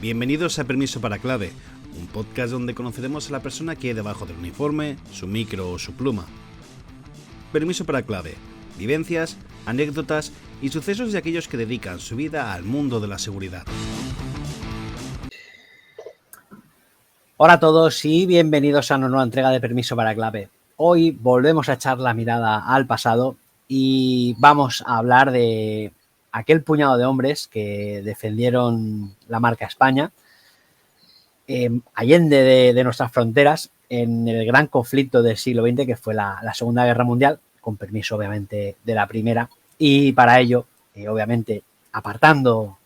Bienvenidos a Permiso para Clave, un podcast donde conoceremos a la persona que hay debajo del uniforme, su micro o su pluma. Permiso para Clave, vivencias, anécdotas y sucesos de aquellos que dedican su vida al mundo de la seguridad. Hola a todos y bienvenidos a una nueva entrega de Permiso para Clave. Hoy volvemos a echar la mirada al pasado y vamos a hablar de aquel puñado de hombres que defendieron la marca España allende de nuestras fronteras en el gran conflicto del siglo XX que fue la Segunda Guerra Mundial, con permiso obviamente de la Primera, y para ello, obviamente, apartando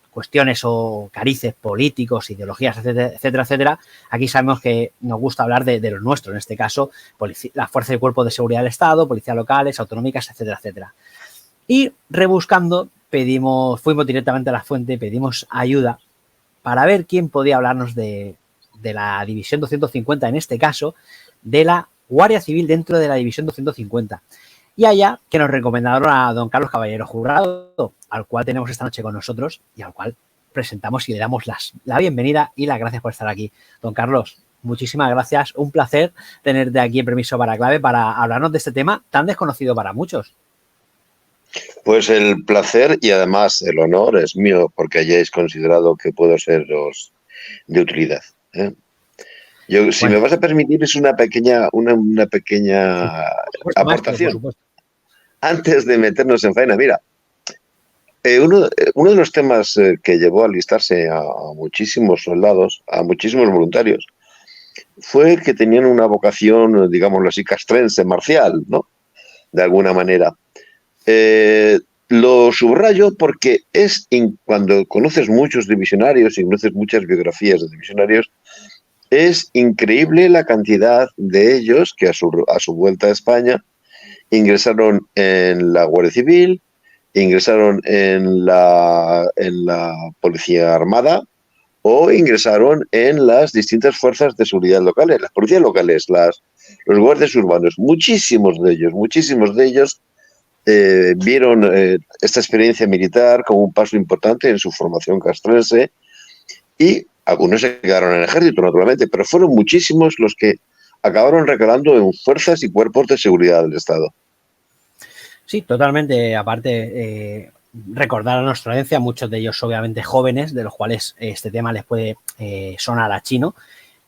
cuestiones o carices políticos, ideologías, etcétera, etcétera, aquí sabemos que nos gusta hablar de lo nuestro, en este caso, las fuerzas y cuerpos de seguridad del Estado, policías locales, autonómicas, etcétera, etcétera. Y rebuscando, fuimos directamente a la fuente, pedimos ayuda para ver quién podía hablarnos de la División 250, en este caso, de la Guardia Civil dentro de la División 250. Y allá que nos recomendaron a don Carlos Caballero Jurado, al cual tenemos esta noche con nosotros y al cual presentamos y le damos la bienvenida y las gracias por estar aquí. Don Carlos, muchísimas gracias. Un placer tenerte aquí en Permiso para Clave para hablarnos de este tema tan desconocido para muchos. Pues el placer y además el honor es mío porque hayáis considerado que puedo seros de utilidad. Si me vas a permitir, es una pequeña aportación. Antes de meternos en faena, mira, uno de los temas que llevó a alistarse a muchísimos soldados, a muchísimos voluntarios, fue que tenían una vocación, digámoslo así, castrense, marcial, ¿no? De alguna manera. Lo subrayo porque cuando conoces muchos divisionarios y conoces muchas biografías de divisionarios, es increíble la cantidad de ellos que a su vuelta a España ingresaron en la Guardia Civil, ingresaron en la Policía Armada o ingresaron en las distintas fuerzas de seguridad locales, las policías locales, los guardias urbanos. Muchísimos de ellos vieron esta experiencia militar como un paso importante en su formación castrense y algunos se quedaron en el ejército, naturalmente, pero fueron muchísimos los que acabaron recalando en fuerzas y cuerpos de seguridad del Estado. Sí, totalmente. Aparte, recordar a nuestra audiencia, muchos de ellos obviamente jóvenes, de los cuales este tema les puede sonar a chino,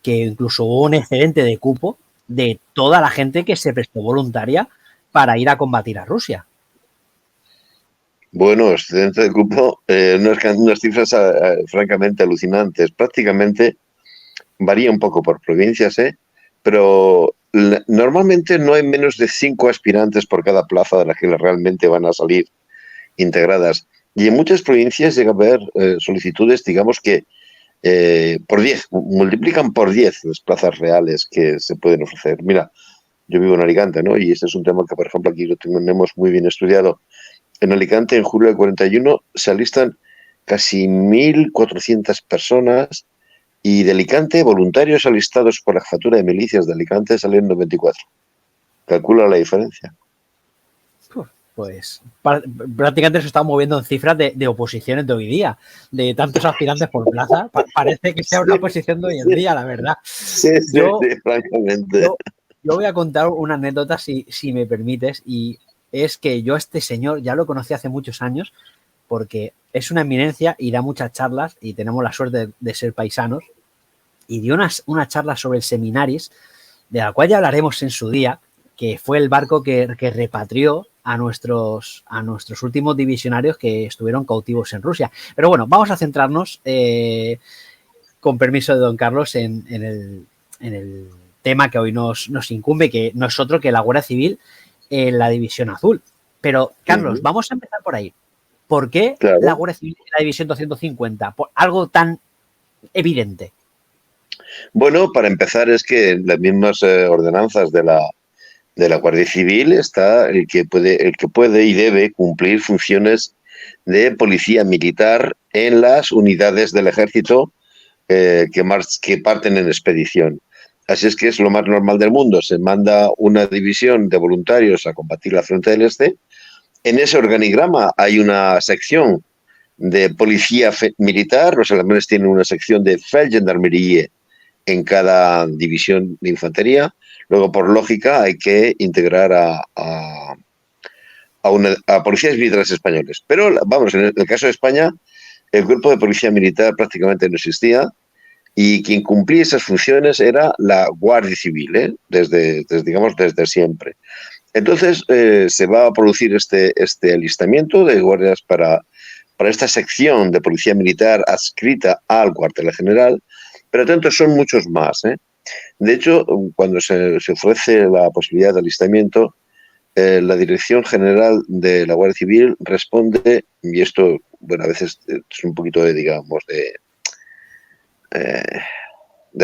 que incluso hubo un excedente de cupo de toda la gente que se prestó voluntaria para ir a combatir a Rusia. Bueno, excedente de cupo, unas cifras francamente alucinantes. Prácticamente varía un poco por provincias, pero normalmente no hay menos de 5 aspirantes por cada plaza de las que realmente van a salir integradas. Y en muchas provincias llega a haber solicitudes, digamos que por 10, multiplican por 10 las plazas reales que se pueden ofrecer. Mira, yo vivo en Alicante, ¿no? Y este es un tema que, por ejemplo, aquí lo tenemos muy bien estudiado. En Alicante, en julio del 41, se alistan casi 1.400 personas y de Alicante, voluntarios alistados por la Jefatura de Milicias de Alicante, salen 94. Calcula la diferencia. Pues prácticamente se está moviendo en cifras de oposiciones de hoy día, de tantos aspirantes por plaza. Parece que sea una oposición de hoy en día, la verdad. Sí, francamente. Yo voy a contar una anécdota, si me permites, y es que yo a este señor ya lo conocí hace muchos años porque es una eminencia y da muchas charlas y tenemos la suerte de ser paisanos, y dio una charla sobre el Seminaris, de la cual ya hablaremos en su día, que fue el barco que repatrió a nuestros últimos divisionarios que estuvieron cautivos en Rusia. Pero bueno, vamos a centrarnos, con permiso de don Carlos, en el tema que hoy nos incumbe, que no es otro que la Guardia Civil en la División Azul. Pero, Carlos, vamos a empezar por ahí. ¿Por qué la Guardia Civil en la División 250? Por algo tan evidente. Bueno, para empezar es que en las mismas ordenanzas de la Guardia Civil está el que puede y debe cumplir funciones de policía militar en las unidades del ejército que parten en expedición. Así es que es lo más normal del mundo. Se manda una división de voluntarios a combatir la Frente del Este. En ese organigrama hay una sección de policía militar. Los alemanes tienen una sección de Feldgendarmerie en cada división de infantería. Luego, por lógica, hay que integrar a policías militares españoles. Pero, vamos, en el caso de España, el cuerpo de policía militar prácticamente no existía y quien cumplía esas funciones era la Guardia Civil, desde siempre. Entonces, se va a producir este alistamiento de guardias para esta sección de policía militar adscrita al cuartel general, pero tanto son muchos más. De hecho, cuando se ofrece la posibilidad de alistamiento, la Dirección General de la Guardia Civil responde, y esto, bueno, a veces es un poquito de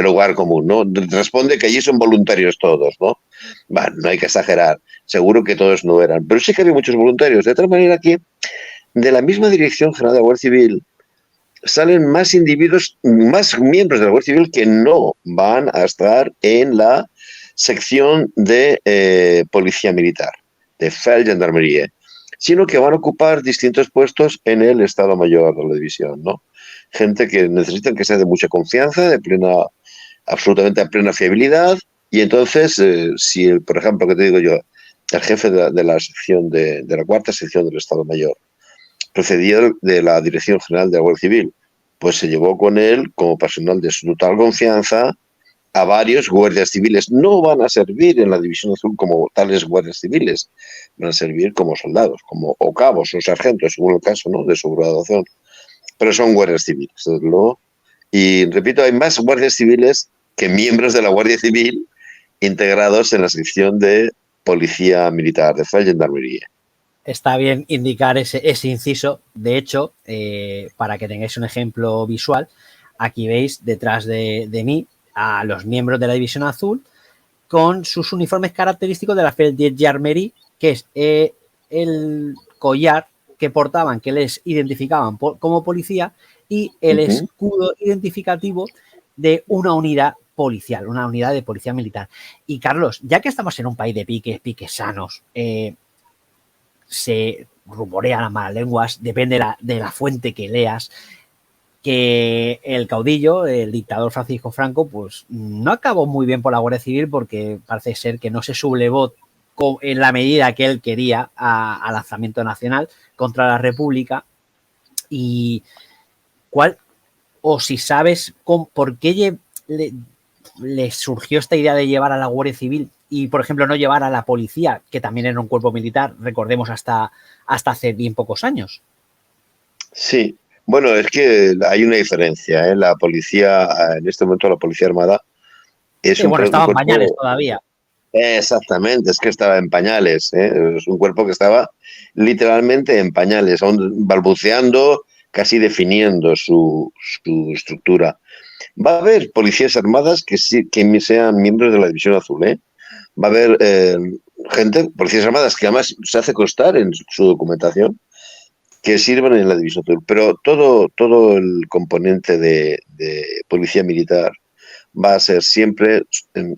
lugar común, ¿no? Responde que allí son voluntarios todos, ¿no? Bueno, no hay que exagerar, seguro que todos no eran, pero sí que había muchos voluntarios, de tal manera que de la misma Dirección General de la Guardia Civil salen más individuos, más miembros de la Guardia Civil que no van a estar en la sección de policía militar, de Feldgendarmerie, sino que van a ocupar distintos puestos en el Estado Mayor de la división, ¿no? Gente que necesitan que sea de mucha confianza, absolutamente a plena fiabilidad, y entonces, si, por ejemplo, que te digo yo, el jefe de la sección de la cuarta sección del Estado Mayor procedía de la Dirección General de la Guardia Civil, pues se llevó con él, como personal de su total confianza, a varios guardias civiles. No van a servir en la División Azul como tales guardias civiles, van a servir como soldados, o cabos o sargentos, según el caso, ¿no?, de su graduación. Pero son guardias civiles, ¿no? Y repito, hay más guardias civiles que miembros de la Guardia Civil integrados en la sección de policía militar, de Feldgendarmerie. Está bien indicar ese inciso. De hecho, para que tengáis un ejemplo visual, aquí veis detrás de mí a los miembros de la División Azul con sus uniformes característicos de la Feldgendarmerie, que es el collar que portaban, que les identificaban como policía, y el escudo identificativo de una unidad policial, una unidad de policía militar. Y Carlos, ya que estamos en un país de piques sanos, se rumorea las malas lenguas, depende de la fuente que leas, que el caudillo, el dictador Francisco Franco, pues no acabó muy bien por la Guardia Civil porque parece ser que no se sublevó en la medida que él quería al alzamiento nacional contra la República. Y si sabes por qué le surgió esta idea de llevar a la Guardia Civil y, por ejemplo, no llevar a la policía, que también era un cuerpo militar, recordemos, hasta hace bien pocos años. Sí, bueno, es que hay una diferencia, ¿eh? La policía, en este momento la Policía Armada, es un estaba en cuerpo, pañales todavía. Exactamente, es que estaba en pañales, ¿eh? Es un cuerpo que estaba literalmente en pañales, aún balbuceando, casi definiendo su estructura. Va a haber policías armadas que sean miembros de la División Azul, ¿eh? Va a haber policías armadas que además se hace constar en su documentación que sirvan en la División Azul, pero todo el componente de policía militar va a ser siempre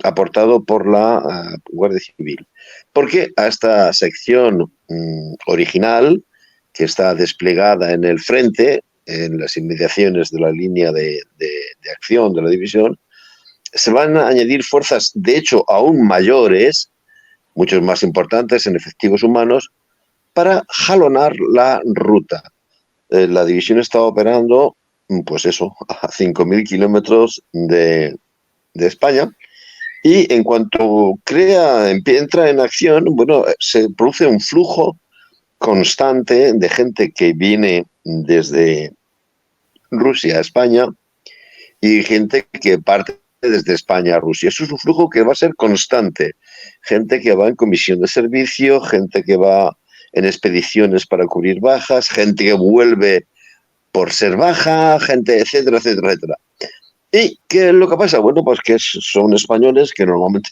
aportado por la Guardia Civil. Porque a esta sección original, que está desplegada en el frente, en las inmediaciones de la línea de acción de la división, se van a añadir fuerzas, de hecho, aún mayores, muchos más importantes en efectivos humanos, para jalonar la ruta. La división estaba operando, pues eso, a 5.000 kilómetros de España, y en cuanto entra en acción, bueno, se produce un flujo constante de gente que viene desde Rusia a España y gente que parte desde España a Rusia. Eso es un flujo que va a ser constante. Gente que va en comisión de servicio, gente que va en expediciones para cubrir bajas, gente que vuelve por ser baja, gente, etcétera, etcétera, etcétera. ¿Y qué es lo que pasa? Bueno, pues que son españoles que normalmente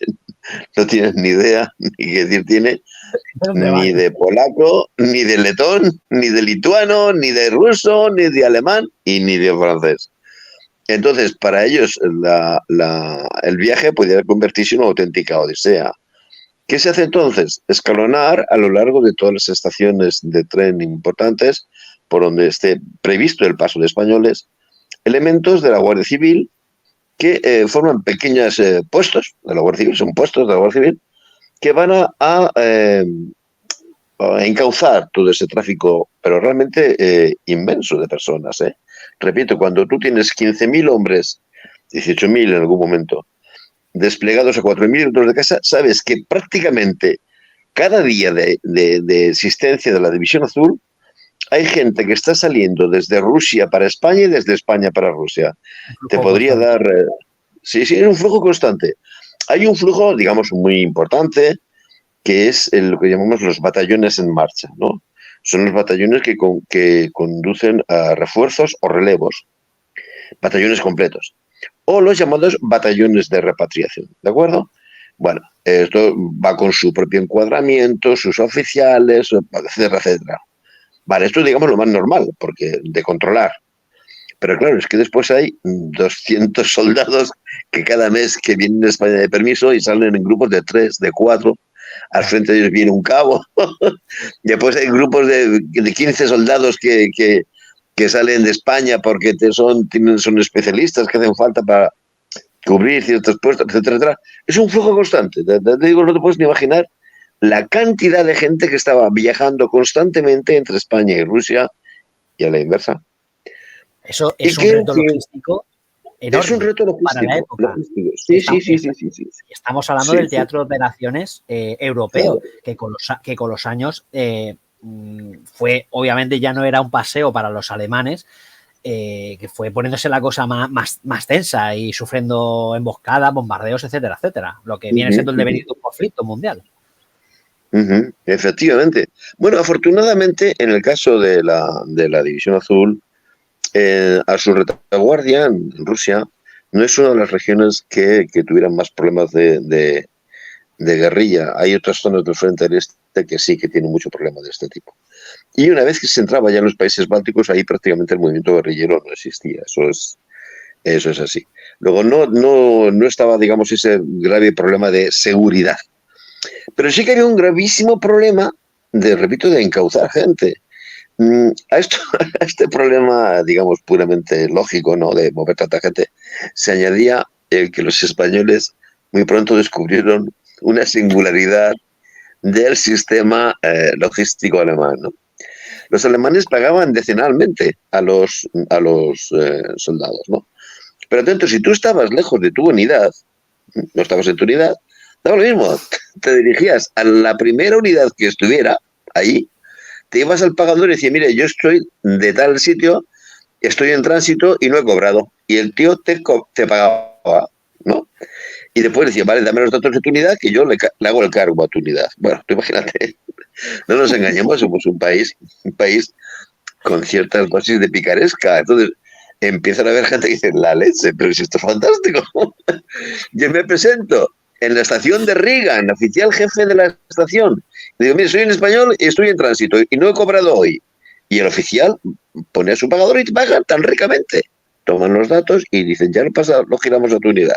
no tienen ni idea, ni qué decir tiene, ni de polaco, ni de letón, ni de lituano, ni de ruso, ni de alemán y ni de francés. Entonces, para ellos el viaje podría convertirse en una auténtica odisea. ¿Qué se hace entonces? Escalonar a lo largo de todas las estaciones de tren importantes por donde esté previsto el paso de españoles, elementos de la Guardia Civil que forman pequeños puestos de la Guardia Civil, son puestos de la Guardia Civil, que van a encauzar todo ese tráfico, pero realmente inmenso de personas. Repito, cuando tú tienes 15.000 hombres, 18.000 en algún momento, desplegados a 4.000 kilómetros de casa, sabes que prácticamente cada día de existencia de la División Azul hay gente que está saliendo desde Rusia para España y desde España para Rusia. Te podría dar... sí, es un flujo constante. Hay un flujo, digamos, muy importante, que es lo que llamamos los batallones en marcha, ¿no? Son los batallones que conducen a refuerzos o relevos, batallones completos, o los llamados batallones de repatriación, ¿de acuerdo? Bueno, esto va con su propio encuadramiento, sus oficiales, etcétera, etcétera. Vale, esto es, digamos, lo más normal, porque de controlar. Pero claro, es que después hay 200 soldados que cada mes que vienen a España de permiso y salen en grupos de 3, de 4. Al frente de ellos viene un cabo. Después hay grupos de 15 soldados que salen de España porque son especialistas que hacen falta para cubrir ciertos puestos, etcétera, etcétera. Es un flujo constante. Te digo, no te puedes ni imaginar la cantidad de gente que estaba viajando constantemente entre España y Rusia y a la inversa. Eso es un reto logístico enorme. Es un reto logístico. Para la época. Sí. Estamos hablando del teatro de operaciones europeo, claro, que con los años fue, obviamente ya no era un paseo para los alemanes, que fue poniéndose la cosa más tensa y sufriendo emboscadas, bombardeos, etcétera, etcétera. Lo que viene siendo el devenir de un conflicto mundial. Efectivamente. Bueno, afortunadamente, en el caso de la División Azul, a su retaguardia en Rusia no es una de las regiones que tuvieran más problemas de guerrilla. Hay otras zonas del frente del este que sí que tienen mucho problema de este tipo. Y una vez que se entraba ya en los países bálticos, ahí prácticamente el movimiento guerrillero no existía. Eso es así. Luego no estaba, digamos, ese grave problema de seguridad. Pero sí que había un gravísimo problema de encauzar gente. A este problema, digamos, puramente lógico, ¿no?, de mover tanta gente, se añadía el que los españoles muy pronto descubrieron una singularidad del sistema logístico alemán, ¿no? Los alemanes pagaban decenalmente a los soldados, ¿no? Pero atento, si tú estabas lejos de tu unidad, no estabas en tu unidad, daba lo mismo, te dirigías a la primera unidad que estuviera ahí, te ibas al pagador y decías, mire, yo estoy de tal sitio, estoy en tránsito y no he cobrado. Y el tío te pagaba, ¿no? Y después decía, vale, dame los datos de tu unidad que yo le hago el cargo a tu unidad. Bueno, tú imagínate, no nos engañemos, somos un país con ciertas dosis de picaresca. Entonces empiezan a haber gente que dice, la leche, pero si esto es fantástico. Yo me presento en la estación de Riga, en oficial jefe de la estación. Le digo, mire, soy en español y estoy en tránsito y no he cobrado hoy. Y el oficial pone a su pagador y te paga tan ricamente. Toman los datos y dicen, ya lo giramos a tu unidad.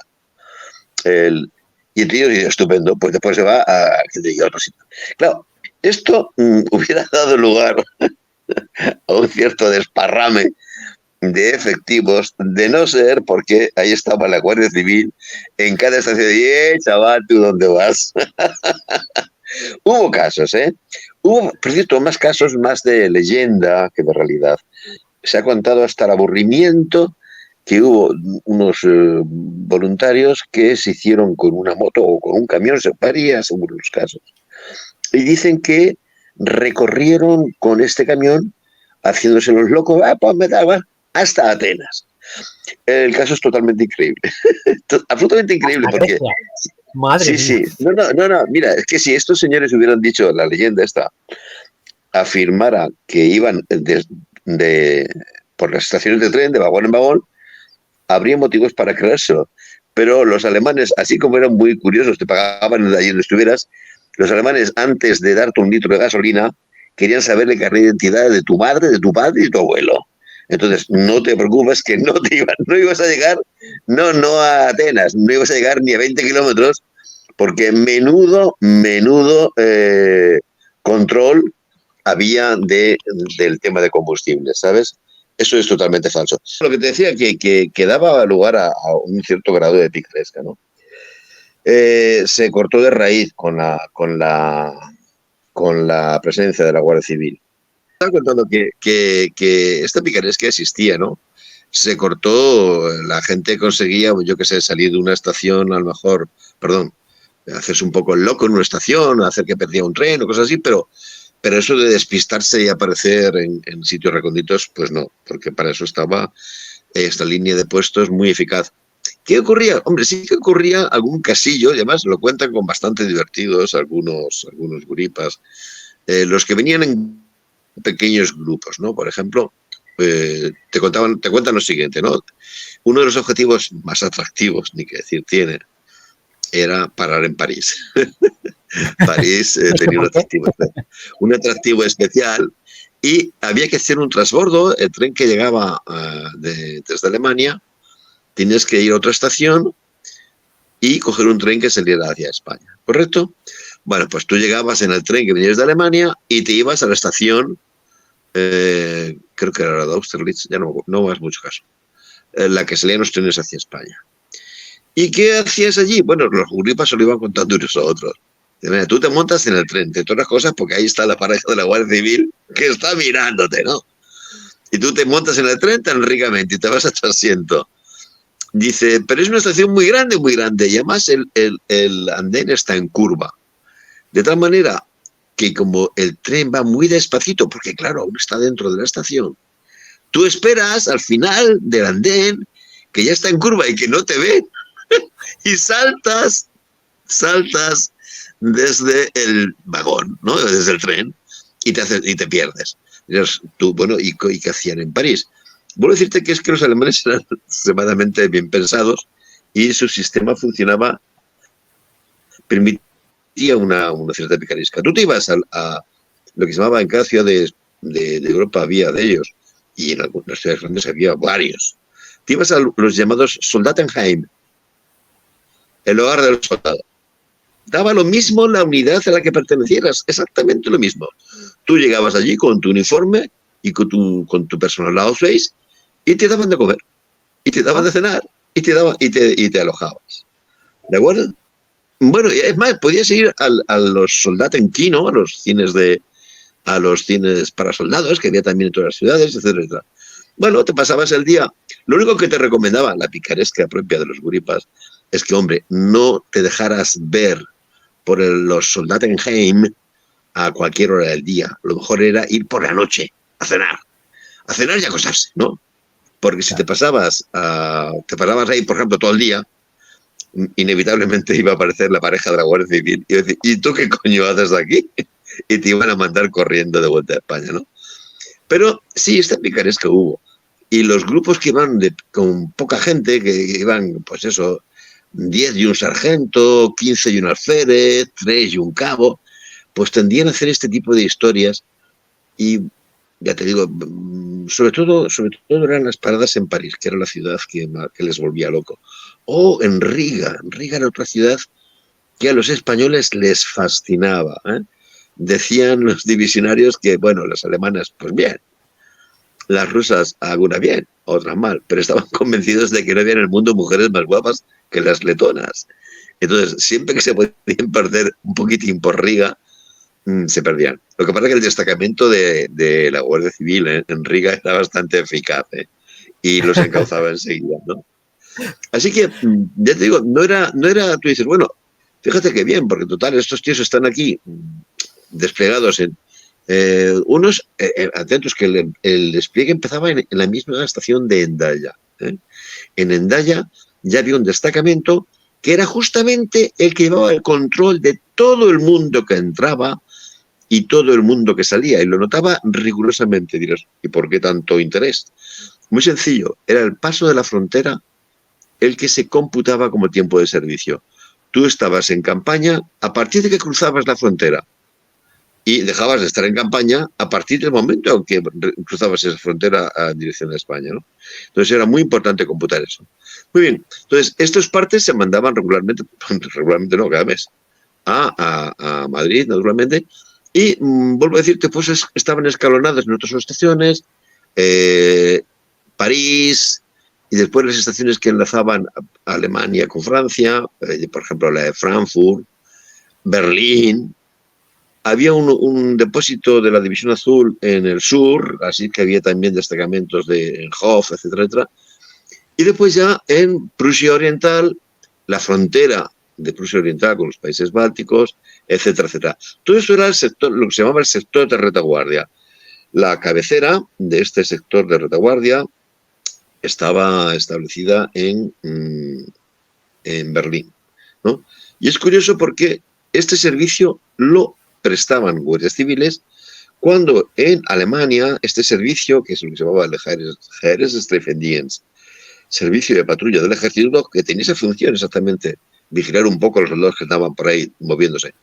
Y el tío dice, estupendo, pues después se va a otro sitio. Claro, esto hubiera dado lugar a un cierto desparrame de efectivos, de no ser porque ahí estaba la Guardia Civil en cada estación de, chaval, ¿tú dónde vas? Hubo casos, Hubo, por cierto, más casos más de leyenda que de realidad. Se ha contado hasta el aburrimiento que hubo unos voluntarios que se hicieron con una moto o con un camión, se varía según los casos. Y dicen que recorrieron con este camión, haciéndose los locos, pues me daba, hasta Atenas. El caso es totalmente increíble. Absolutamente increíble, porque... Madre mía. Sí. No, mira, es que si estos señores hubieran dicho, la leyenda esta, afirmara que iban por las estaciones de tren, de vagón en vagón, habría motivos para creérselo. Pero los alemanes, así como eran muy curiosos, te pagaban de allí donde estuvieras, los alemanes, antes de darte un litro de gasolina, querían saber el carnet de identidad de tu madre, de tu padre y de tu abuelo. Entonces, no te preocupes que no ibas a llegar, no a Atenas, no ibas a llegar ni a 20 kilómetros, porque menudo control había del tema de combustible, ¿sabes? Eso es totalmente falso. Lo que te decía que daba lugar a un cierto grado de picaresca, ¿no? Se cortó de raíz con la presencia de la Guardia Civil. Estaba contando que esta picaresca existía, ¿no? Se cortó, la gente conseguía, yo qué sé, salir de una estación, a lo mejor, perdón, hacerse un poco el loco en una estación, hacer que perdía un tren o cosas así, pero eso de despistarse y aparecer en sitios recónditos, pues no, porque para eso estaba esta línea de puestos muy eficaz. ¿Qué ocurría? Hombre, sí que ocurría algún casillo, y además lo cuentan con bastante divertidos algunos guripas, los que venían en pequeños grupos, ¿no? Por ejemplo, te cuentan lo siguiente, ¿no? Uno de los objetivos más atractivos, ni que decir tiene, era parar en París. París tenía un atractivo especial y había que hacer un transbordo. El tren que llegaba desde Alemania, tienes que ir a otra estación y coger un tren que saliera hacia España, ¿correcto? Bueno, pues tú llegabas en el tren que venías de Alemania y te ibas a la estación, creo que era la de Austerlitz, ya no hagas mucho caso, la que salían los trenes hacia España. ¿Y qué hacías allí? Bueno, los guripas se lo iban contando unos a otros. Mira, tú te montas en el tren, de todas las cosas, porque ahí está la pareja de la Guardia Civil que está mirándote, ¿no? Y tú te montas en el tren tan ricamente y te vas a tu asiento. Dice, pero es una estación muy grande, y además el andén está en curva. De tal manera que como el tren va muy despacito, porque claro, aún está dentro de la estación, tú esperas al final del andén que ya está en curva y que no te ven y saltas desde el vagón, ¿no? Desde el tren y te pierdes. Tú, bueno, ¿y qué hacían en París? Vuelvo a decirte que es que los alemanes eran extremadamente bien pensados y su sistema funcionaba, permitía una cierta picaresca. Tú te ibas a lo que se llamaba, en cada ciudad de Europa había de ellos, y en algunas ciudades grandes había varios. Te ibas a los llamados Soldatenheim, el hogar del soldado. Daba lo mismo la unidad a la que pertenecieras, exactamente lo mismo. Tú llegabas allí con tu uniforme y con tu personal Ausweis y te daban de comer, y te daban de cenar, y te alojabas. ¿De acuerdo? Bueno, es más, podías ir a los Soldatenkino, a los cines para soldados, que había también en todas las ciudades, etcétera. Bueno, te pasabas el día. Lo único que te recomendaba, la picaresca propia de los guripas, es que, hombre, no te dejaras ver por los Soldatenheim a cualquier hora del día. Lo mejor era ir por la noche a cenar y a acostarse, ¿no? Porque si te pasabas ahí, por ejemplo, todo el día, inevitablemente iba a aparecer la pareja de la Guardia Civil y decir, ¿y tú qué coño haces aquí? Y te iban a mandar corriendo de vuelta a España, ¿no? Pero sí, esta picaresca hubo. Y los grupos que iban con poca gente, que iban, pues eso, 10 y un sargento, 15 y un alférez, 3 y un cabo, pues tendían a hacer este tipo de historias. Y ya te digo, sobre todo eran las paradas en París, que era la ciudad que les volvía loco. O en Riga. Riga era otra ciudad que a los españoles les fascinaba, ¿eh? Decían los divisionarios que, bueno, las alemanas, pues bien, las rusas algunas bien, otras mal, pero estaban convencidos de que no había en el mundo mujeres más guapas que las letonas. Entonces, siempre que se podían perder un poquitín por Riga, se perdían. Lo que pasa es que el destacamento de la Guardia Civil en Riga era bastante eficaz, ¿eh? Y los encauzaba enseguida, ¿no? Así que, ya te digo, no era, tú dices, bueno, fíjate que bien, porque total, estos tíos están aquí desplegados en unos, atentos, que el despliegue empezaba en la misma estación de Hendaya, ¿eh? En Hendaya ya había un destacamento que era justamente el que llevaba el control de todo el mundo que entraba y todo el mundo que salía, y lo notaba rigurosamente. Dirás, ¿y por qué tanto interés? Muy sencillo, era el paso de la frontera el que se computaba como tiempo de servicio. Tú estabas en campaña a partir de que cruzabas la frontera y dejabas de estar en campaña a partir del momento en que cruzabas esa frontera en dirección de España, ¿no? Entonces era muy importante computar eso. Muy bien, entonces estos partes se mandaban regularmente no, cada mes, a Madrid, naturalmente, Y vuelvo a decirte, pues estaban escalonadas en otras estaciones, París, y después las estaciones que enlazaban a Alemania con Francia, por ejemplo la de Frankfurt, Berlín. Había un depósito de la División Azul en el sur, así que había también destacamentos en Hof, etcétera, etcétera. Y después ya en Prusia Oriental, la frontera de Prusia Oriental con los países bálticos, etcétera, etcétera. Todo eso era el sector, lo que se llamaba el sector de retaguardia. La cabecera de este sector de retaguardia estaba establecida en Berlín, ¿no? Y es curioso porque este servicio lo prestaban guardias civiles cuando en Alemania este servicio, que es lo que se llamaba el Heeresstreifendienst, servicio de patrulla del ejército, que tenía esa función exactamente, vigilar un poco a los soldados que estaban por ahí moviéndose.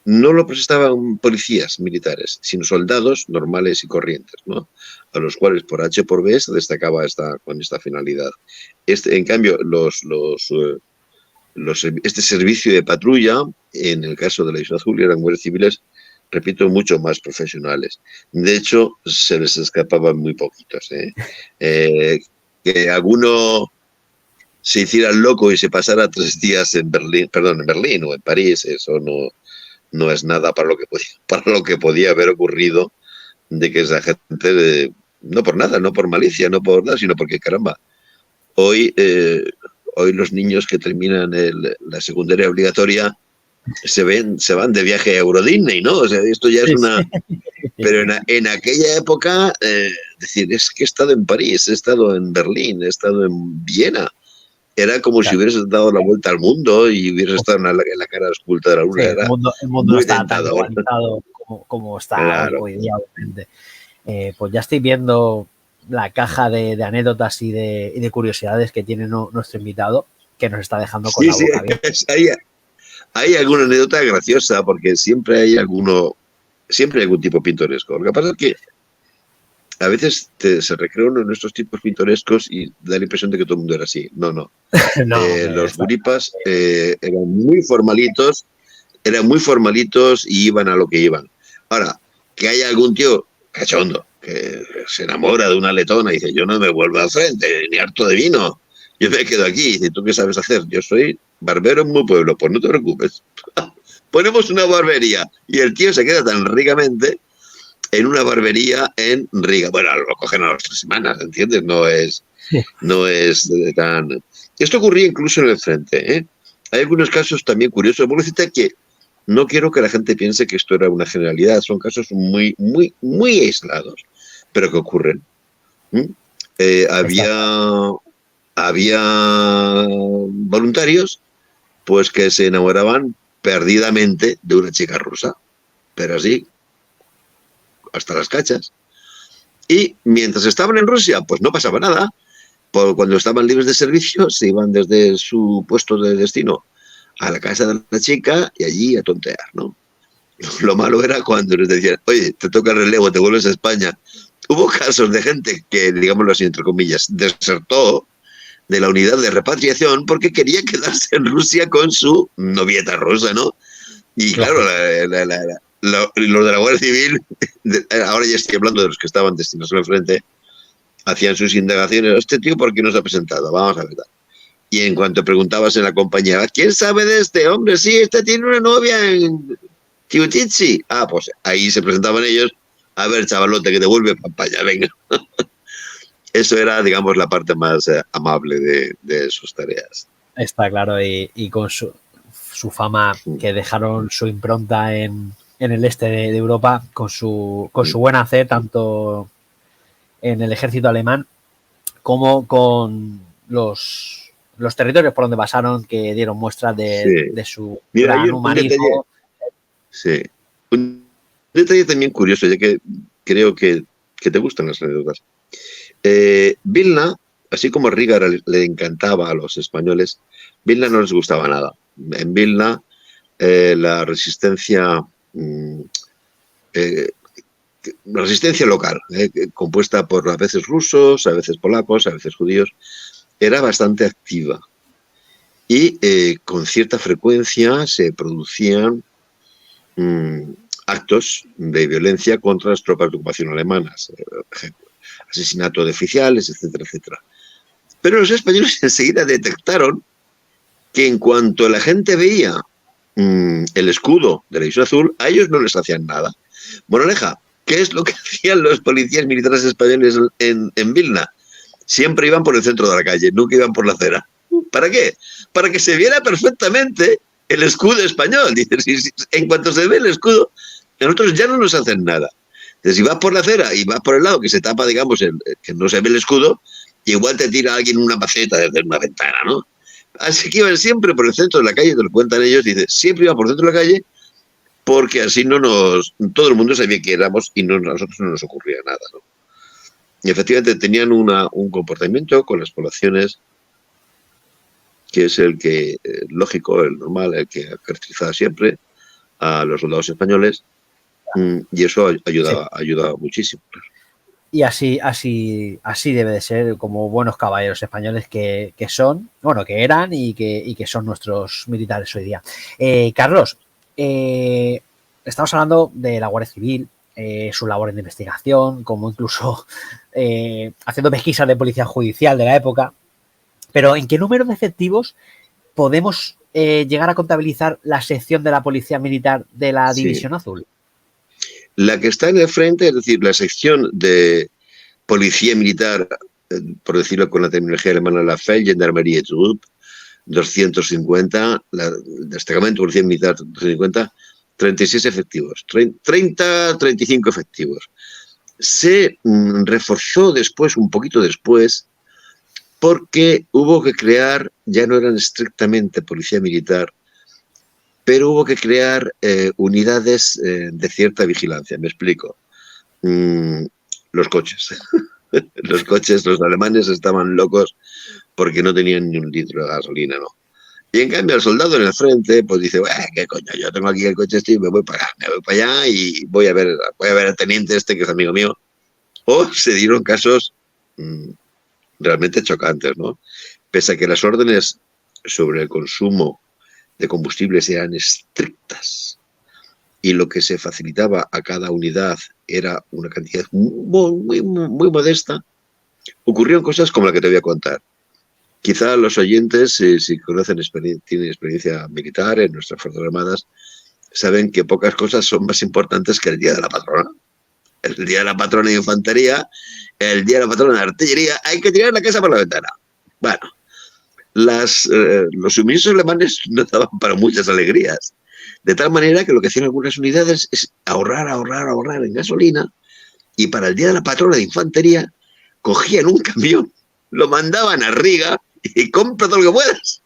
No lo prestaban policías militares, sino soldados normales y corrientes, ¿no? A los cuales por H por B se destacaba con esta finalidad. En cambio, este servicio de patrulla, en el caso de la División Azul, eran guardias civiles, repito, mucho más profesionales. De hecho, se les escapaban muy poquitos. Que alguno se hiciera loco y se pasara 3 días en Berlín o en París, eso no es nada para lo que podía haber ocurrido, de que esa gente, no por nada, no por malicia, no por nada, sino porque, caramba, hoy los niños que terminan la secundaria obligatoria se van de viaje a Euro Disney, ¿no? O sea, esto ya es una... Pero en aquella época, decir, es que he estado en París, he estado en Berlín, he estado en Viena. Era como si hubieras dado la vuelta al mundo y hubieras estado en la cara oculta de la luna. Sí, el mundo no está tan globalizado como está claro. hoy día, obviamente. Pues ya estoy viendo la caja de anécdotas y de curiosidades que tiene nuestro invitado, que nos está dejando con la boca abierta. Hay alguna anécdota graciosa, porque siempre hay algún tipo pintoresco. Lo que pasa es que a veces se recrea uno de nuestros tipos pintorescos y da la impresión de que todo el mundo era así. No. Los guripas eran muy formalitos y iban a lo que iban. Ahora, que haya algún tío cachondo que se enamora de una letona y dice, yo no me vuelvo al frente, ni harto de vino, yo me quedo aquí. Y dice, ¿tú qué sabes hacer? Yo soy barbero en mi pueblo. Pues no te preocupes. Ponemos una barbería. Y el tío se queda tan ricamente en una barbería en Riga. Bueno, lo cogen a las 3 semanas, ¿entiendes? No es tan... Esto ocurría incluso en el frente, ¿eh? Hay algunos casos también curiosos. Voy a decirte que no quiero que la gente piense que esto era una generalidad. Son casos muy, muy, muy aislados, pero que ocurren. Había voluntarios pues que se enamoraban perdidamente de una chica rusa, pero así, hasta las cachas. Y mientras estaban en Rusia, pues no pasaba nada. Cuando estaban libres de servicio, se iban desde su puesto de destino a la casa de la chica y allí a tontear, ¿no? Lo malo era cuando les decían, oye, te toca el relevo, te vuelves a España. Hubo casos de gente que, digámoslo así, entre comillas, desertó de la unidad de repatriación porque quería quedarse en Rusia con su novieta rusa, ¿no? Y claro, los de la Guardia Civil, ahora ya estoy hablando de los que estaban destinados al frente, hacían sus indagaciones. Este tío, ¿por qué no se ha presentado? Vamos a ver. Y en cuanto preguntabas en la compañía, ¿quién sabe de este hombre? Sí, este tiene una novia en Tiutitsi. Ah, pues ahí se presentaban ellos. A ver, chavalote, que te vuelve papaya, venga. Eso era, digamos, la parte más amable de sus tareas. Está claro, y con su fama, que dejaron su impronta en el este de Europa, con su buen hacer, tanto en el ejército alemán como con los territorios por donde pasaron, que dieron muestras de su gran humanismo. Un detalle también curioso, ya que creo que te gustan las anécdotas. Vilna, así como Riga le encantaba a los españoles, Vilna no les gustaba nada. En Vilna la resistencia local, compuesta por a veces rusos, a veces polacos, a veces judíos, era bastante activa. Y con cierta frecuencia se producían actos de violencia contra las tropas de ocupación alemanas, asesinato de oficiales, etcétera, etcétera. Pero los españoles enseguida detectaron que en cuanto la gente veía el escudo de la División Azul, a ellos no les hacían nada. Moraleja, ¿qué es lo que hacían los policías militares españoles en Vilna? Siempre iban por el centro de la calle, nunca iban por la acera. ¿Para qué? Para que se viera perfectamente el escudo español. Dice, en cuanto se ve el escudo, nosotros ya no nos hacen nada. Entonces, si vas por la acera y vas por el lado que se tapa, digamos, que no se ve el escudo, igual te tira alguien una maceta desde una ventana, ¿no? Así que iban siempre por el centro de la calle, te lo cuentan ellos, dice, siempre iban por el centro de la calle, porque así todo el mundo sabía que éramos y a nosotros no nos ocurría nada, ¿no? Y efectivamente tenían un comportamiento con las poblaciones que es el que, lógico, el normal, el que ha caracterizado siempre a los soldados españoles, y eso ayuda muchísimo. Y así debe de ser, como buenos caballeros españoles que son, bueno, que eran y que son nuestros militares hoy día. Carlos, estamos hablando de la Guardia Civil, su labor de investigación, como incluso haciendo pesquisas de policía judicial de la época, pero ¿en qué número de efectivos podemos llegar a contabilizar la sección de la Policía Militar de la División Azul? La que está en el frente, es decir, la sección de policía militar, por decirlo con la terminología alemana, la Feldgendarmerietrupp, 250, el destacamento de policía militar 250, 36 efectivos, 35 efectivos. Se reforzó después, un poquito después, porque hubo que crear, ya no eran estrictamente policía militar, pero hubo que crear unidades de cierta vigilancia. Me explico. Los coches. Los alemanes estaban locos porque no tenían ni un litro de gasolina, ¿no? Y en cambio el soldado en el frente, pues dice, ¿qué coño? Yo tengo aquí el coche este y me voy para allá y voy a ver al teniente este que es amigo mío. O se dieron casos realmente chocantes, ¿no? Pese a que las órdenes sobre el consumo de combustibles eran estrictas y lo que se facilitaba a cada unidad era una cantidad muy modesta, ocurrieron cosas como la que te voy a contar. Quizá los oyentes, si tienen experiencia militar en nuestras Fuerzas Armadas, saben que pocas cosas son más importantes que el Día de la Patrona. El Día de la Patrona de Infantería, el Día de la Patrona de Artillería, hay que tirar la casa por la ventana. Bueno, los suministros alemanes no daban para muchas alegrías. De tal manera que lo que hacían algunas unidades es ahorrar en gasolina, y para el Día de la Patrona de Infantería cogían un camión, lo mandaban a Riga y compra todo lo que puedas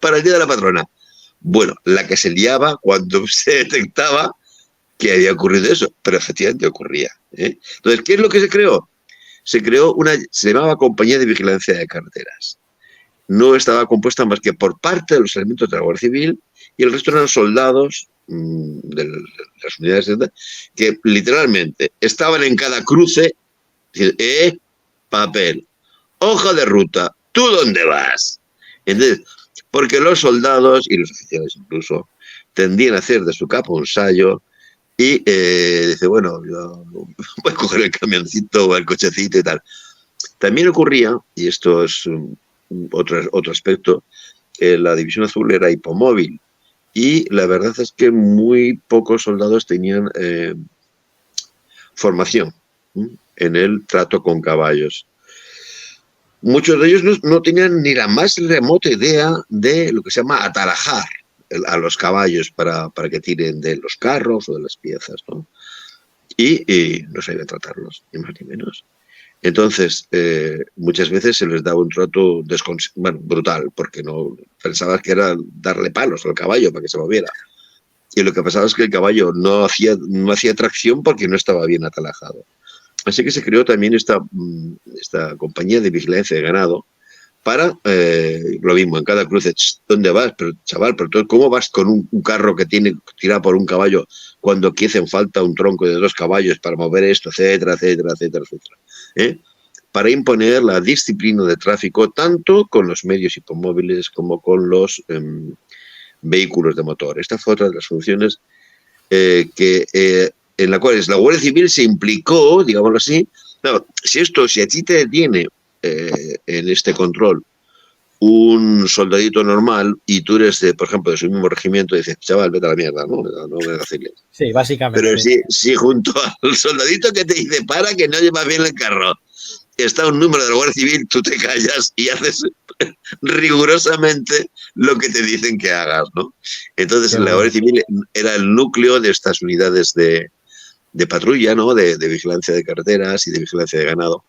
para el Día de la Patrona. Bueno, la que se liaba cuando se detectaba que había ocurrido eso, pero efectivamente ocurría. Entonces, ¿qué es lo que se creó? Se llamaba Compañía de Vigilancia de Carreteras. No estaba compuesta más que por parte de los elementos de la Guardia Civil y el resto eran soldados de las unidades que literalmente estaban en cada cruce, papel, hoja de ruta, ¿tú dónde vas? Entonces, porque los soldados y los oficiales incluso tendían a hacer de su capa un sayo y dice, bueno, yo voy a coger el camioncito o el cochecito y tal. También ocurría, y esto es otro aspecto, la División Azul era hipomóvil y la verdad es que muy pocos soldados tenían formación en el trato con caballos. Muchos de ellos no tenían ni la más remota idea de lo que se llama atalajar a los caballos para que tiren de los carros o de las piezas, ¿no? Y no sabían tratarlos, ni más ni menos. Entonces, muchas veces se les daba un trato brutal, porque no pensabas que era darle palos al caballo para que se moviera. Y lo que pasaba es que el caballo no hacía tracción porque no estaba bien atalajado. Así que se creó también esta compañía de vigilancia de ganado para, lo mismo, en cada cruce, ¿dónde vas? Pero chaval, ¿cómo vas con un carro que tiene tirado por un caballo cuando aquí hacen falta un tronco de 2 caballos para mover esto, etcétera, etcétera, etcétera, etcétera? Para imponer la disciplina de tráfico tanto con los medios hipomóviles como con los vehículos de motor. Esta fue otra de las funciones en la cual la Guardia Civil se implicó, digámoslo así. Claro, si a ti te detiene en este control un soldadito normal y tú eres, por ejemplo, de su mismo regimiento, dices, chaval, vete a la mierda, no me vaciles. Sí, básicamente. Pero si junto al soldadito que te dice, para, que no llevas bien el carro, está un número de la Guardia Civil, tú te callas y haces rigurosamente lo que te dicen que hagas, ¿no? Entonces, la Guardia Civil era el núcleo de estas unidades de patrulla, ¿no? De vigilancia de carreteras y de vigilancia de ganado.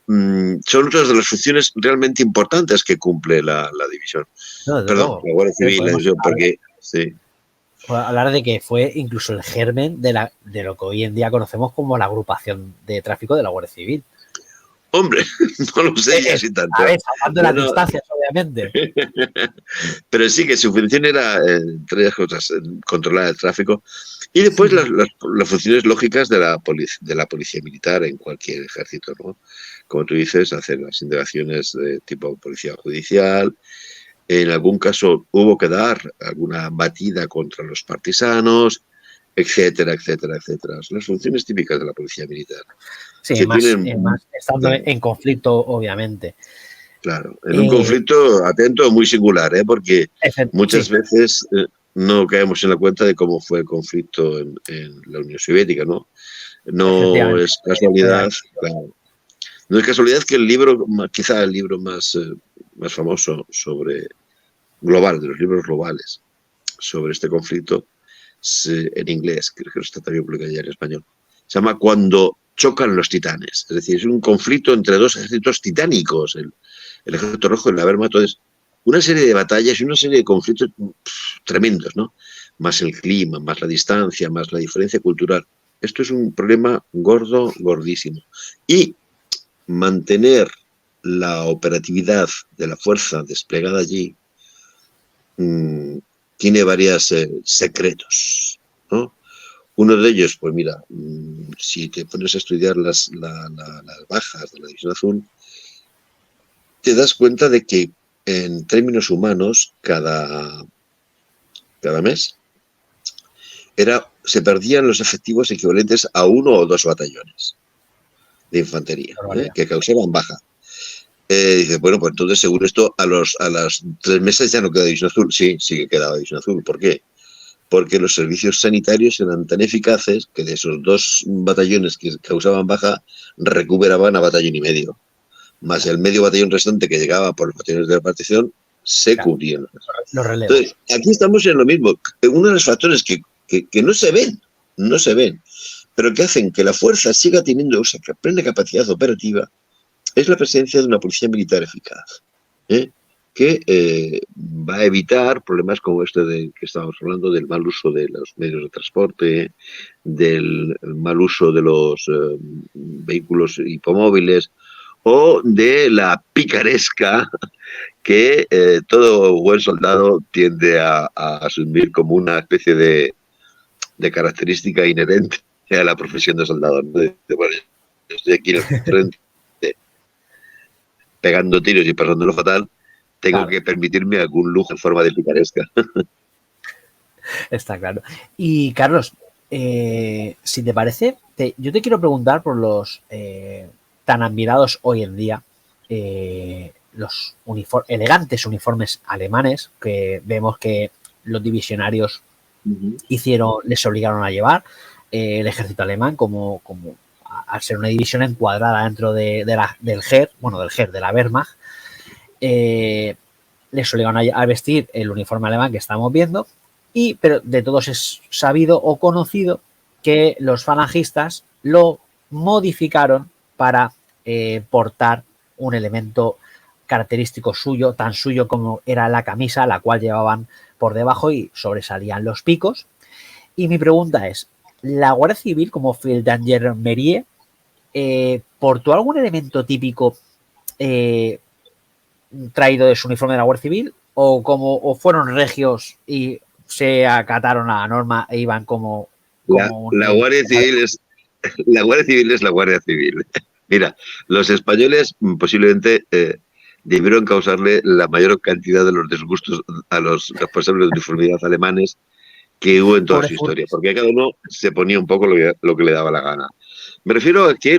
Son otras de las funciones realmente importantes que cumple la división. No, Perdón, la Guardia Civil, porque sí. Hablar de que fue incluso el germen de lo que hoy en día conocemos como la agrupación de tráfico de la Guardia Civil. Hombre, no lo sé ya si tanto. A ver, hablando de las distancias, obviamente. Pero sí que su función era, entre otras cosas, controlar el tráfico. Y después las funciones lógicas de la policía militar en cualquier ejército, ¿no? Como tú dices, hacer las indagaciones de tipo policía judicial. En algún caso hubo que dar alguna batida contra los partisanos, etcétera, etcétera, etcétera. Son las funciones típicas de la policía militar. Sí, más estando en conflicto, obviamente. Claro, en un conflicto atento muy singular, porque muchas veces no caemos en la cuenta de cómo fue el conflicto en la Unión Soviética, ¿no? No es casualidad, claro. No es casualidad que el libro, quizá el libro más famoso global, de los libros globales, sobre este conflicto, en inglés, creo que está también publicado ya en español, se llama Cuando chocan los titanes. Es decir, es un conflicto entre dos ejércitos titánicos, el Ejército Rojo y la Wehrmacht. Entonces, una serie de batallas y una serie de conflictos tremendos, ¿no? Más el clima, más la distancia, más la diferencia cultural. Esto es un problema gordísimo. Y mantener la operatividad de la fuerza desplegada allí tiene varios secretos, ¿no? Uno de ellos, pues mira, si te pones a estudiar las bajas de la División Azul, te das cuenta de que en términos humanos, cada mes se perdían los efectivos equivalentes a 1 o 2 batallones de infantería, que causaban baja. Dice, bueno, pues entonces seguro esto a los 3 meses ya no queda División Azul. Sí que quedaba División Azul. ¿Por qué? Porque los servicios sanitarios eran tan eficaces que de esos 2 batallones que causaban baja, recuperaban a batallón y medio. Más el medio batallón restante que llegaba por los batallones de repartición, se cubrían. Los relevos. Entonces, aquí estamos en lo mismo. Uno de los factores que no se ven, pero que hacen que la fuerza siga teniendo esa plena capacidad operativa, es la presencia de una policía militar eficaz, que va a evitar problemas como este de que estábamos hablando, del mal uso de los medios de transporte, del mal uso de los vehículos hipomóviles, o de la picaresca que todo buen soldado tiende a asumir como una especie de característica inherente a la profesión de soldado. Bueno, yo estoy aquí en el frente pegando tiros y pasándolo fatal, tengo que permitirme algún lujo en forma de picaresca. Está claro. Y Carlos, si te parece, yo te quiero preguntar por los tan admirados hoy en día, los elegantes uniformes alemanes que vemos que los divisionarios les obligaron a llevar, el ejército alemán como al ser una división encuadrada dentro del GER, de la Wehrmacht, les obligaron a vestir el uniforme alemán que estamos viendo, pero de todos es sabido o conocido que los falangistas lo modificaron para portar un elemento característico suyo, tan suyo como era la camisa, la cual llevaban por debajo y sobresalían los picos. Y mi pregunta es, ¿la Guardia Civil, como Feldgendarmerie, portó algún elemento típico traído de su uniforme de la Guardia Civil o fueron regios y se acataron a la norma e iban como la Guardia Civil es la Guardia Civil. Mira, los españoles posiblemente debieron causarle la mayor cantidad de los disgustos a los responsables de uniformidad alemanes, que hubo en toda Pobre su historia, Furtis. porque cada uno se ponía un poco lo que le daba la gana. Me refiero a que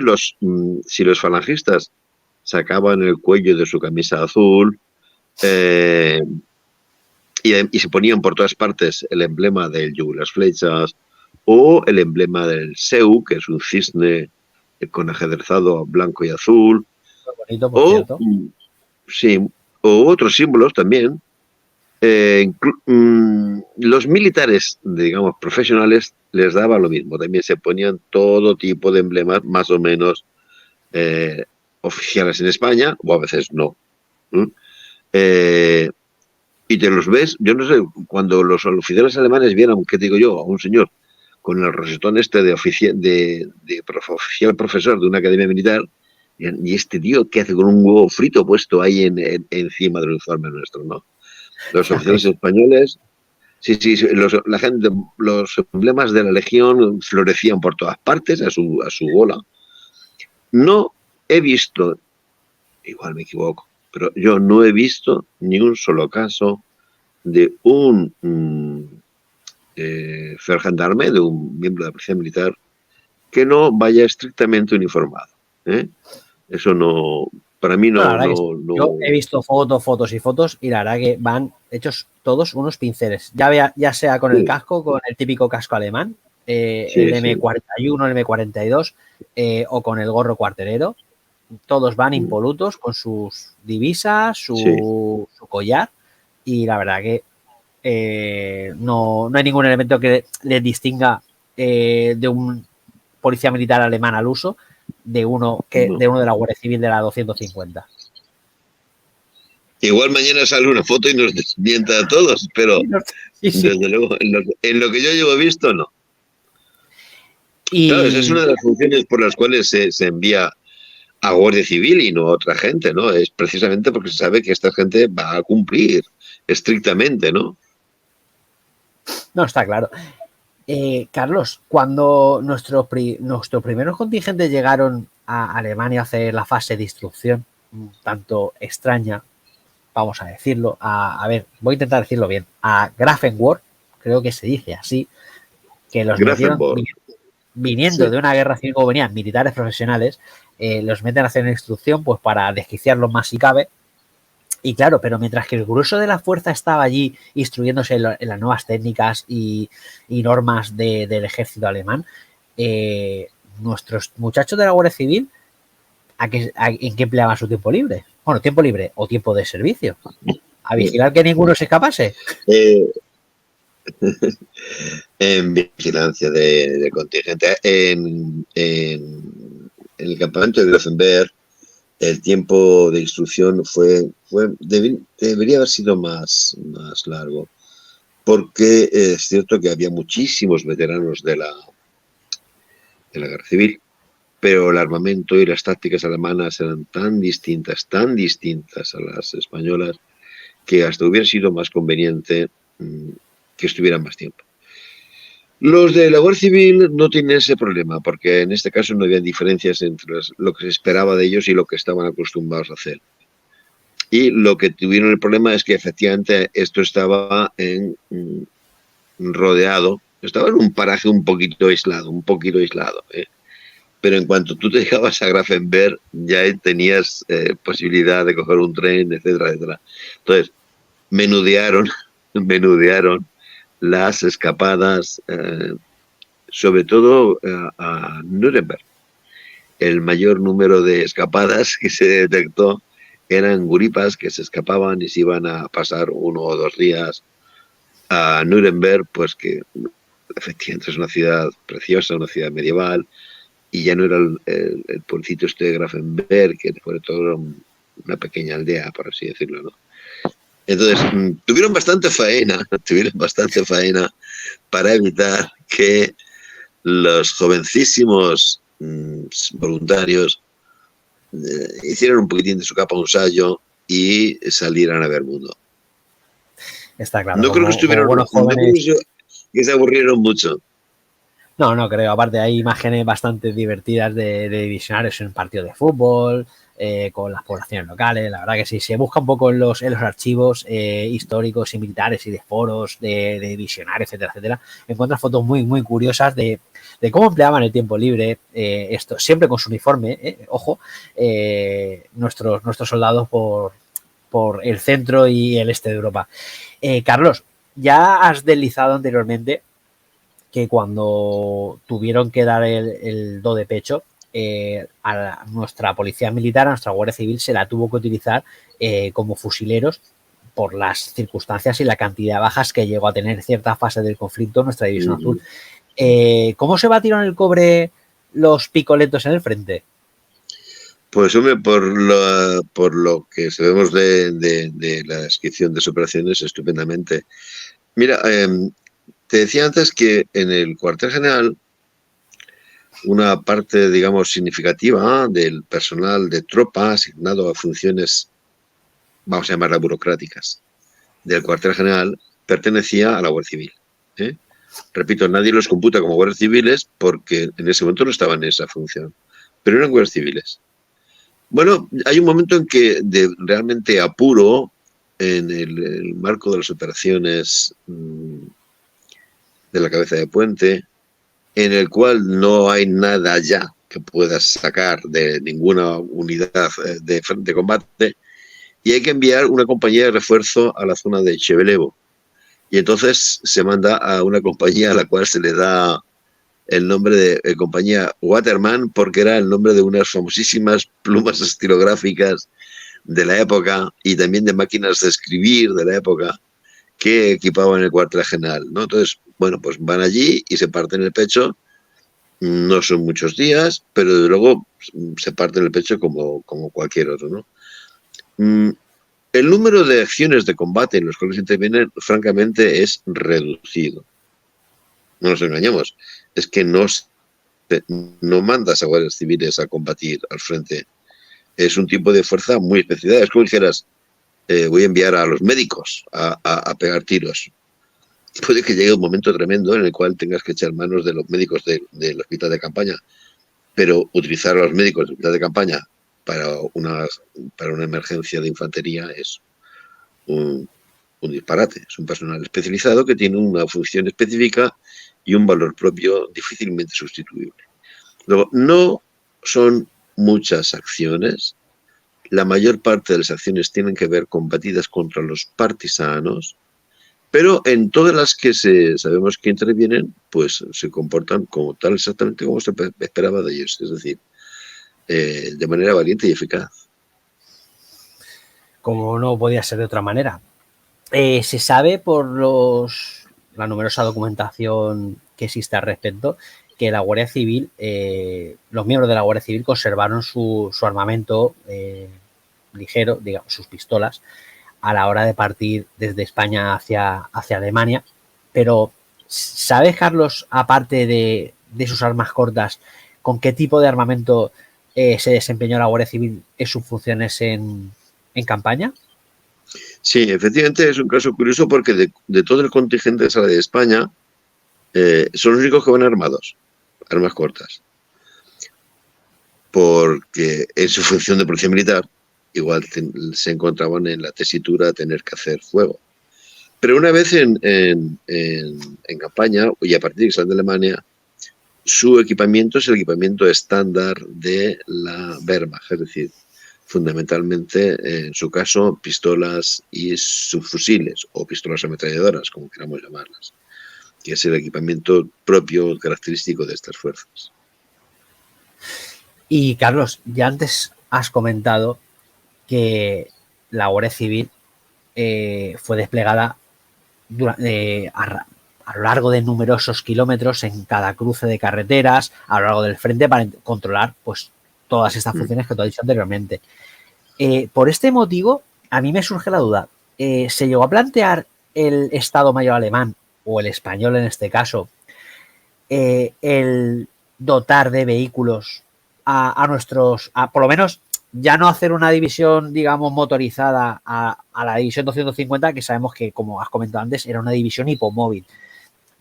si los falangistas sacaban el cuello de su camisa azul eh, y se ponían por todas partes el emblema del yugo y las flechas o el emblema del Seu, que es un cisne con ajedrezado blanco y azul, Muy bonito, por o, cierto. sí, o otros símbolos también. Los militares, digamos, profesionales, les daba lo mismo. También se ponían todo tipo de emblemas, más o menos oficiales en España, o a veces no. ¿Mm? Eh, y te los ves, yo no sé, cuando los oficiales alemanes vieran, ¿qué digo yo? A un señor con el rosetón este de oficial profesor de una academia militar, y este tío, ¿qué hace con un huevo frito puesto ahí encima del uniforme nuestro, no? Los oficiales españoles, sí, sí, sí, la gente, los emblemas de la Legión florecían por todas partes a su bola. No he visto, igual me equivoco, pero yo no he visto ni un solo caso de un gendarme, de un miembro de la policía militar, que no vaya estrictamente uniformado. ¿Eh? Eso no, para mí No, la no, verdad que sí. no, no. Yo he visto fotos y fotos y la verdad que van hechos todos unos pinceles. Ya sea con el Sí, casco, con el típico casco alemán, el sí, sí. M41, el M42 o con el gorro cuartelero. Todos van impolutos con sus divisas, Sí. su collar y la verdad que no hay ningún elemento que les distinga de un policía militar alemán al uso de uno No. de la Guardia Civil de la 250. Igual mañana sale una foto y nos desmienta a todos, pero Sí, sí. desde luego, en lo que yo llevo visto, no. Claro, esa es Y una de las funciones por las cuales se envía a Guardia Civil y no a otra gente, ¿no? Es precisamente porque se sabe que esta gente va a cumplir estrictamente, ¿no? no, está claro. Carlos, cuando nuestros primeros contingentes llegaron a Alemania a hacer la fase de instrucción, tanto extraña, vamos a decirlo, a ver, voy a intentar decirlo bien, a Grafenwörth, creo que se dice así, que los metieron Grafenborg, viniendo sí. de una guerra civil como venían militares profesionales, los meten a hacer una instrucción pues para desquiciarlos más si cabe. Y claro, pero mientras que el grueso de la fuerza estaba allí instruyéndose en las nuevas técnicas y normas del ejército alemán, nuestros muchachos de la Guardia Civil, ¿en qué empleaban su tiempo libre? Bueno, tiempo libre o tiempo de servicio. ¿A vigilar que ninguno se escapase? Eh, en vigilancia de contingente. En el campamento de Grafenberg, el tiempo de instrucción debería haber sido más largo, porque es cierto que había muchísimos veteranos de la guerra civil, pero el armamento y las tácticas alemanas eran tan distintas a las españolas, que hasta hubiera sido más conveniente que estuvieran más tiempo. Los de la Guardia Civil no tienen ese problema, porque en este caso no había diferencias entre lo que se esperaba de ellos y lo que estaban acostumbrados a hacer. Y lo que tuvieron el problema es que efectivamente esto estaba rodeado, estaba en un paraje un poquito aislado. Pero en cuanto tú te llegabas a Grafenberg, ya tenías posibilidad de coger un tren, etcétera, etcétera. Entonces, menudearon las escapadas, sobre todo a Nuremberg. El mayor número de escapadas que se detectó eran guripas que se escapaban y se iban a pasar 1 o 2 días a Nuremberg, pues que efectivamente es una ciudad preciosa, una ciudad medieval, y ya no era el pueblecito este de Grafenberg, que sobre todo era una pequeña aldea, por así decirlo, ¿no? Entonces, tuvieron bastante faena para evitar que los jovencísimos voluntarios hicieran un poquitín de su capa un sallo y salieran a ver mundo. Está claro, No creo que como buenos jóvenes. que se aburrieron mucho. No creo. Aparte hay imágenes bastante divertidas de divisionarios en un partido de fútbol, con las poblaciones locales. La verdad que sí, se busca un poco en los archivos históricos y militares y de foros, de divisionarios, etcétera, etcétera. Encuentras fotos muy, muy curiosas de cómo empleaban el tiempo libre, esto siempre con su uniforme, ojo, nuestros soldados por el centro y el este de Europa. Carlos, ya has deslizado anteriormente que cuando tuvieron que dar el do de pecho, a nuestra policía militar, a nuestra Guardia Civil, se la tuvo que utilizar como fusileros por las circunstancias y la cantidad de bajas que llegó a tener cierta fase del conflicto nuestra División Azul. ¿Cómo se batieron el cobre los picoletos en el frente? Pues hombre, por lo que sabemos de la descripción de sus operaciones, estupendamente. Mira, te decía antes que en el cuartel general una parte, digamos, significativa del personal de tropa asignado a funciones, vamos a llamarlas burocráticas, del cuartel general pertenecía a la Guardia Civil. Repito, nadie los computa como guardias civiles porque en ese momento no estaban en esa función, pero eran guardias civiles. Bueno, hay un momento en que de realmente apuro en el marco de las operaciones de la cabeza de puente, en el cual no hay nada ya que puedas sacar de ninguna unidad de combate, y hay que enviar una compañía de refuerzo a la zona de Chevelevo. Y entonces se manda a una compañía a la cual se le da el nombre de compañía Waterman, porque era el nombre de unas famosísimas plumas estilográficas de la época y también de máquinas de escribir de la época que equipaban el cuartel general, ¿no? Entonces, bueno, pues van allí y se parten el pecho. No son muchos días, pero desde luego se parten el pecho como cualquier otro, ¿no? El número de acciones de combate en los cuales intervienen, francamente, es reducido. No nos engañemos, es que no mandas a guardias civiles a combatir al frente. Es un tipo de fuerza muy especial. Es como dijeras, voy a enviar a los médicos a pegar tiros. Puede que llegue un momento tremendo en el cual tengas que echar manos de los médicos del hospital de campaña, pero utilizar a los médicos del hospital de campaña para una emergencia de infantería es un disparate. Es un personal especializado que tiene una función específica y un valor propio difícilmente sustituible. Luego, no son muchas acciones. La mayor parte de las acciones tienen que ver combatidas contra los partisanos, pero en todas las que sabemos que intervienen, pues se comportan como tal, exactamente como se esperaba de ellos, es decir, de manera valiente y eficaz. Como no podía ser de otra manera. Se sabe por la numerosa documentación que existe al respecto que la Guardia Civil, los miembros de la Guardia Civil conservaron su armamento ligero, digamos, sus pistolas, a la hora de partir desde España hacia Alemania. Pero, ¿sabes, Carlos, aparte de sus armas cortas, con qué tipo de armamento se desempeñó la Guardia Civil en sus funciones en campaña? Sí, efectivamente es un caso curioso porque de todo el contingente que sale de España, son los únicos que van armados, armas cortas. Porque en su función de policía militar, igual se encontraban en la tesitura de tener que hacer fuego. Pero una vez en campaña, y a partir de que salen de Alemania, su equipamiento es el equipamiento estándar de la Wehrmacht, es decir, fundamentalmente, en su caso, pistolas y subfusiles, o pistolas ametralladoras, como queramos llamarlas, que es el equipamiento propio, característico de estas fuerzas. Y, Carlos, ya antes has comentado que la Guardia Civil fue desplegada a lo largo de numerosos kilómetros en cada cruce de carreteras, a lo largo del frente, para controlar pues todas estas funciones que tú has dicho anteriormente. Por este motivo, a mí me surge la duda. ¿Se llegó a plantear el Estado Mayor alemán, o el español en este caso, el dotar de vehículos a nuestros, por lo menos ya no hacer una división, digamos, motorizada a la división 250, que sabemos que, como has comentado antes, era una división hipomóvil,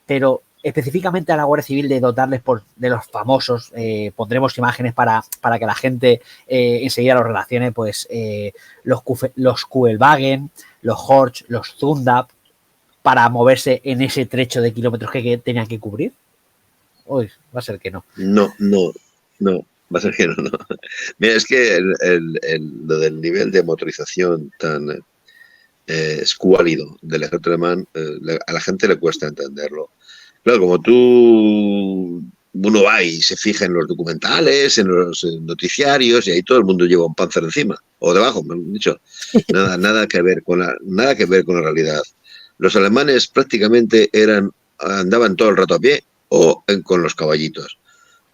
pero específicamente a la Guardia Civil de dotarles de los famosos, pondremos imágenes para que la gente enseguida los relacione, pues los Kugelwagen, los Horch, los Zundap, para moverse en ese trecho de kilómetros que tenían que cubrir. Uy, va a ser que no. No, va a ser que no. Mira, es que lo del nivel de motorización tan escuálido del ejército alemán, a la gente le cuesta entenderlo. Claro, como uno va y se fija en los documentales, en los noticiarios, y ahí todo el mundo lleva un Panzer encima, o debajo, me han dicho. Nada que ver con la realidad. Los alemanes prácticamente andaban todo el rato a pie o con los caballitos.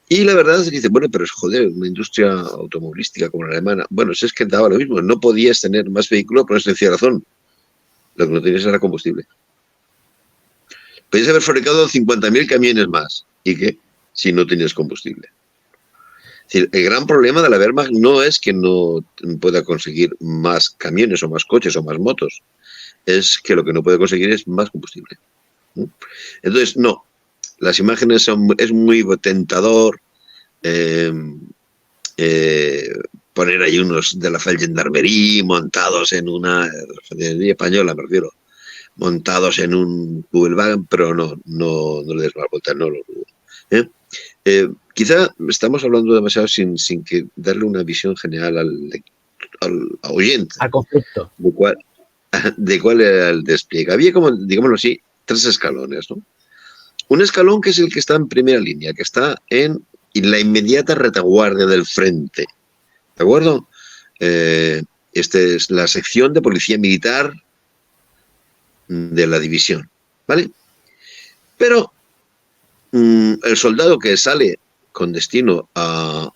Y la verdad es que dice, bueno, pero es joder, una industria automovilística como la alemana. Bueno, si es que daba lo mismo, no podías tener más vehículos por una sencilla razón. Lo que no tenías era combustible. Podías haber fabricado 50.000 camiones más. ¿Y qué? Si no tenías combustible. Es decir, el gran problema de la Wehrmacht no es que no pueda conseguir más camiones o más coches o más motos. Es que lo que no puede conseguir es más combustible. Entonces, no. Las imágenes es muy tentador poner ahí unos de la Feldgendarmerie montados en una gendarmería española, me refiero, montados en un Kugelwagen, pero no le des más vuelta, no lo dudo. Quizá estamos hablando demasiado sin que darle una visión general al oyente. Al conflicto. De cuál era el despliegue. Había como, digámoslo así, 3 escalones, ¿no? Un escalón que es el que está en primera línea, que está en la inmediata retaguardia del frente. ¿De acuerdo? Esta es la sección de policía militar de la división. ¿Vale? Pero el soldado que sale con destino a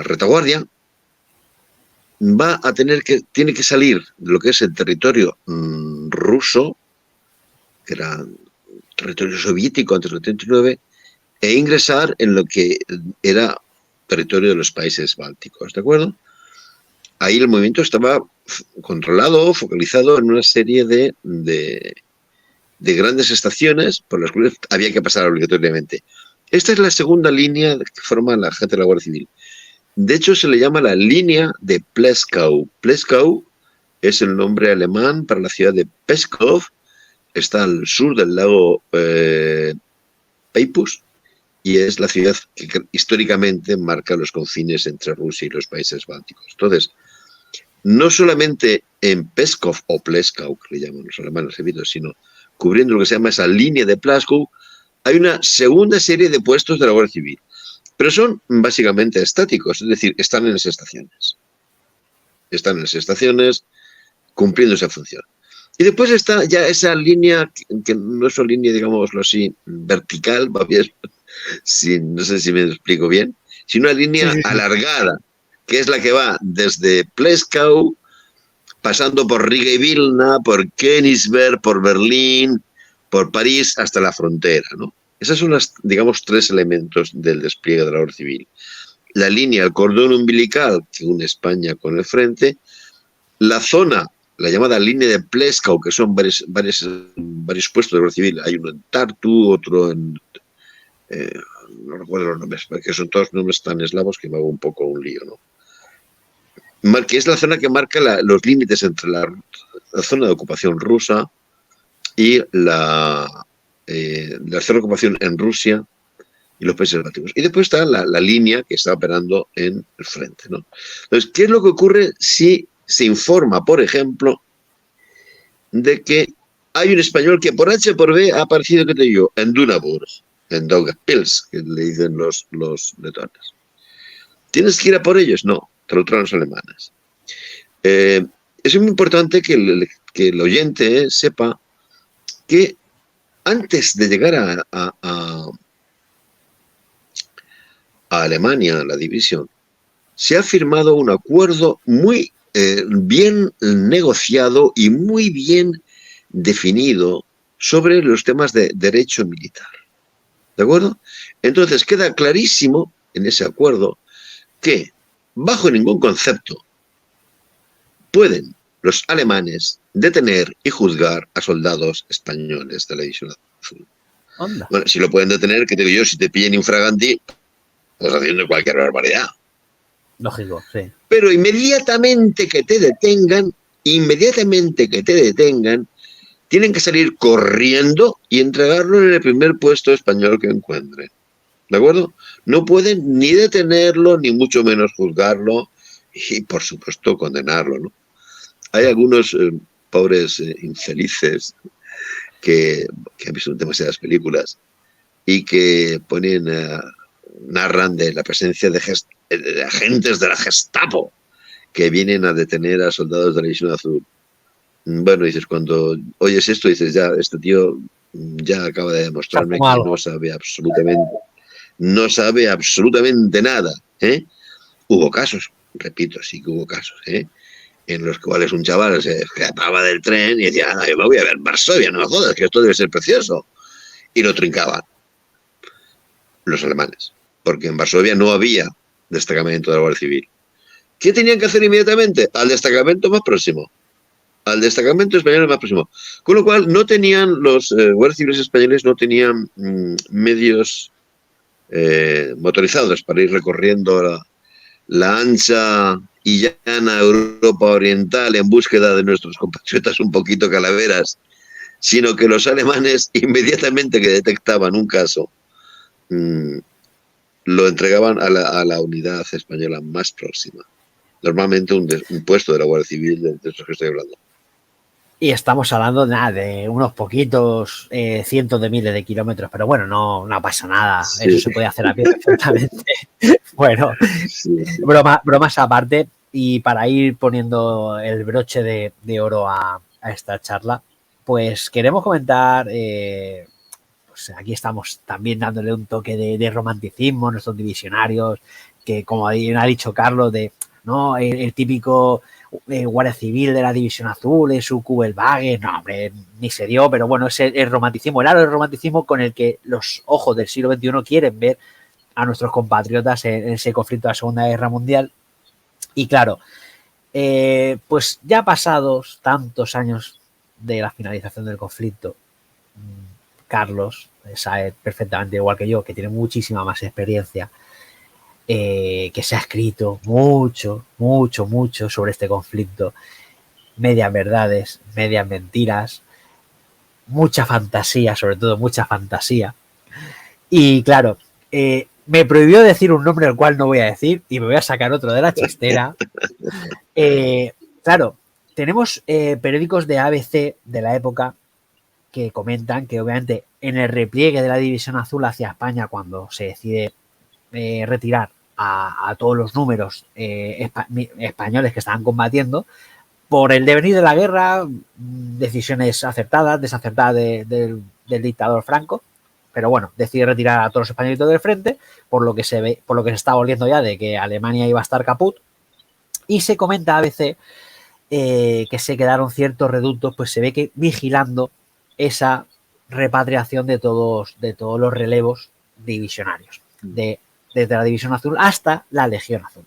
retaguardia tiene que salir de lo que es el territorio ruso, que era territorio soviético antes del 79, e ingresar en lo que era territorio de los países bálticos, ¿de acuerdo? Ahí el movimiento estaba controlado, focalizado en una serie de grandes estaciones por las cuales había que pasar obligatoriamente. Esta es la segunda línea que forma la gente de la Guardia Civil. De hecho, se le llama la línea de Pleskau. Pleskau es el nombre alemán para la ciudad de Pskov. Está al sur del lago Peipus y es la ciudad que históricamente marca los confines entre Rusia y los países bálticos. Entonces, no solamente en Pskov o Pleskau, que le llaman los alemanes, sino cubriendo lo que se llama esa línea de Pleskau, hay una segunda serie de puestos de la Guardia Civil. Pero son básicamente estáticos, es decir, están en las estaciones. Están en las estaciones cumpliendo esa función. Y después está ya esa línea, que no es una línea, digámoslo así, vertical, no sé si me explico bien, sino una línea alargada, que es la que va desde Pleskau, pasando por Riga y Vilna, por Königsberg, por Berlín, por París, hasta la frontera, ¿no? Esas son las, digamos, 3 elementos del despliegue de la Guardia Civil. La línea, el cordón umbilical que une España con el frente, la zona, la llamada línea de Pleskau, que son varios puestos de la Guardia Civil. Hay uno en Tartu, otro en... no recuerdo los nombres, porque son todos nombres tan eslavos que me hago un poco un lío, ¿no? Que es la zona que marca los límites entre la zona de ocupación rusa y la zona de ocupación en Rusia y los países bálticos. Y después está la línea que está operando en el frente, ¿no? Entonces, ¿qué es lo que ocurre si se informa, por ejemplo, de que hay un español que por H o por B ha aparecido, ¿qué te digo?, en Dunaburg, en Daugavpils, que le dicen los letones? ¿Tienes que ir a por ellos? No, te lo traen los alemanes. Es muy importante que el oyente sepa que antes de llegar a Alemania, la división, se ha firmado un acuerdo muy bien negociado y muy bien definido sobre los temas de derecho militar. ¿De acuerdo? Entonces queda clarísimo en ese acuerdo que bajo ningún concepto pueden los alemanes detener y juzgar a soldados españoles de la División Azul. Onda. Bueno, si lo pueden detener, que te digo yo, si te pillen infraganti, pues haciendo cualquier barbaridad. Lógico, sí. Pero inmediatamente que te detengan, tienen que salir corriendo y entregarlo en el primer puesto español que encuentren. ¿De acuerdo? No pueden ni detenerlo, ni mucho menos juzgarlo y, por supuesto, condenarlo, ¿no? Hay algunos pobres infelices que han visto demasiadas películas y que narran de la presencia de agentes de la Gestapo que vienen a detener a soldados de la División Azul. Bueno, dices, cuando oyes esto, dices, ya, este tío ya acaba de demostrarme que no sabe absolutamente nada. Hubo casos, repito, sí que hubo casos, en los cuales un chaval se escapaba del tren y decía, yo me voy a ver Varsovia, no me jodas, que esto debe ser precioso. Y lo trincaban los alemanes, porque en Varsovia no había destacamento de la Guardia Civil. ¿Qué tenían que hacer inmediatamente? Al destacamento más próximo. Al destacamento español más próximo. Con lo cual, no tenían los guardias civiles españoles, no tenían medios motorizados para ir recorriendo la ancha y llana Europa Oriental en búsqueda de nuestros compatriotas un poquito calaveras, sino que los alemanes, inmediatamente que detectaban un caso, lo entregaban a la unidad española más próxima. Normalmente un puesto de la Guardia Civil de esos que estoy hablando. Y estamos hablando de unos poquitos cientos de miles de kilómetros, pero bueno, no pasa nada. Sí. Eso se puede hacer a pie perfectamente. Bueno, sí. bromas aparte, y para ir poniendo el broche de oro a esta charla, pues queremos comentar, pues aquí estamos también dándole un toque de romanticismo a nuestros divisionarios, que como ha dicho Carlos, ¿no? El típico guardia civil de la División Azul, en su Kubelwagen, no, hombre, ni se dio, pero bueno, es el romanticismo, el halo del romanticismo con el que los ojos del siglo XXI quieren ver a nuestros compatriotas en ese conflicto de la Segunda Guerra Mundial. Y claro, pues ya pasados tantos años de la finalización del conflicto, Carlos sabe perfectamente, igual que yo, que tiene muchísima más experiencia, que se ha escrito mucho sobre este conflicto, medias verdades, medias mentiras, mucha fantasía, sobre todo mucha fantasía. Y claro, me prohibió decir un nombre el cual no voy a decir y me voy a sacar otro de la chistera. Claro, tenemos periódicos de ABC de la época que comentan que obviamente en el repliegue de la División Azul hacia España, cuando se decide retirar a todos los números españoles que estaban combatiendo, por el devenir de la guerra, decisiones acertadas, desacertadas del dictador Franco, pero bueno, decide retirar a todos los españolitos del frente, por lo que se está volviendo ya de que Alemania iba a estar caput, y se comenta a veces que se quedaron ciertos reductos, pues se ve que vigilando esa repatriación de todos los relevos divisionarios, desde la División Azul hasta la Legión Azul.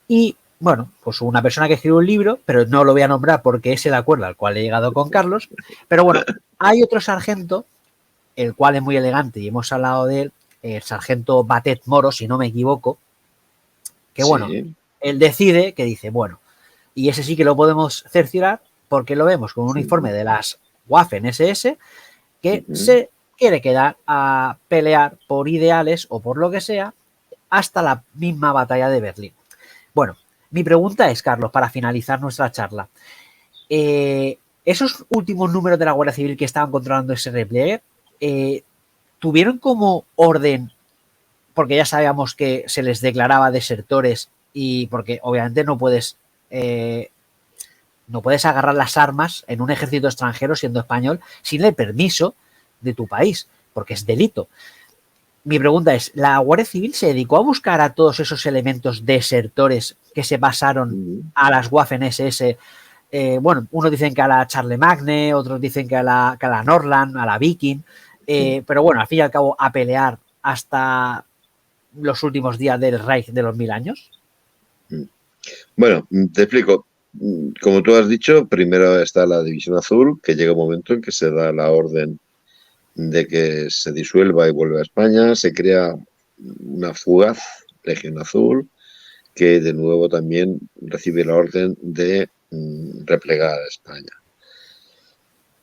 Y bueno, pues una persona que escribió un libro, pero no lo voy a nombrar porque es el acuerdo al cual he llegado con Carlos, pero bueno, hay otro sargento, el cual es muy elegante y hemos hablado de él, el sargento Batet Moro, si no me equivoco, que bueno, sí. Él decide que dice, bueno, y ese sí que lo podemos cerciorar porque lo vemos con un uniforme de las Waffen-SS que se quiere quedar a pelear por ideales o por lo que sea hasta la misma batalla de Berlín. Bueno, mi pregunta es, Carlos, para finalizar nuestra charla, esos últimos números de la Guardia Civil que estaban controlando ese repliegue, ¿tuvieron como orden, porque ya sabíamos que se les declaraba desertores y porque obviamente no puedes agarrar las armas en un ejército extranjero siendo español sin el permiso de tu país, porque es delito? Mi pregunta es, ¿la Guardia Civil se dedicó a buscar a todos esos elementos desertores que se pasaron a las Waffen-SS? Bueno, unos dicen que a la Charlemagne, otros dicen que a la Nordland, a la Viking, pero bueno, al fin y al cabo, a pelear hasta los últimos días del Reich de los 1000 años. Bueno, te explico. como tú has dicho, primero está la División Azul, que llega un momento en que se da la orden de que se disuelva y vuelva a España, se crea una fugaz Legión Azul, que de nuevo también recibe la orden de replegar a España.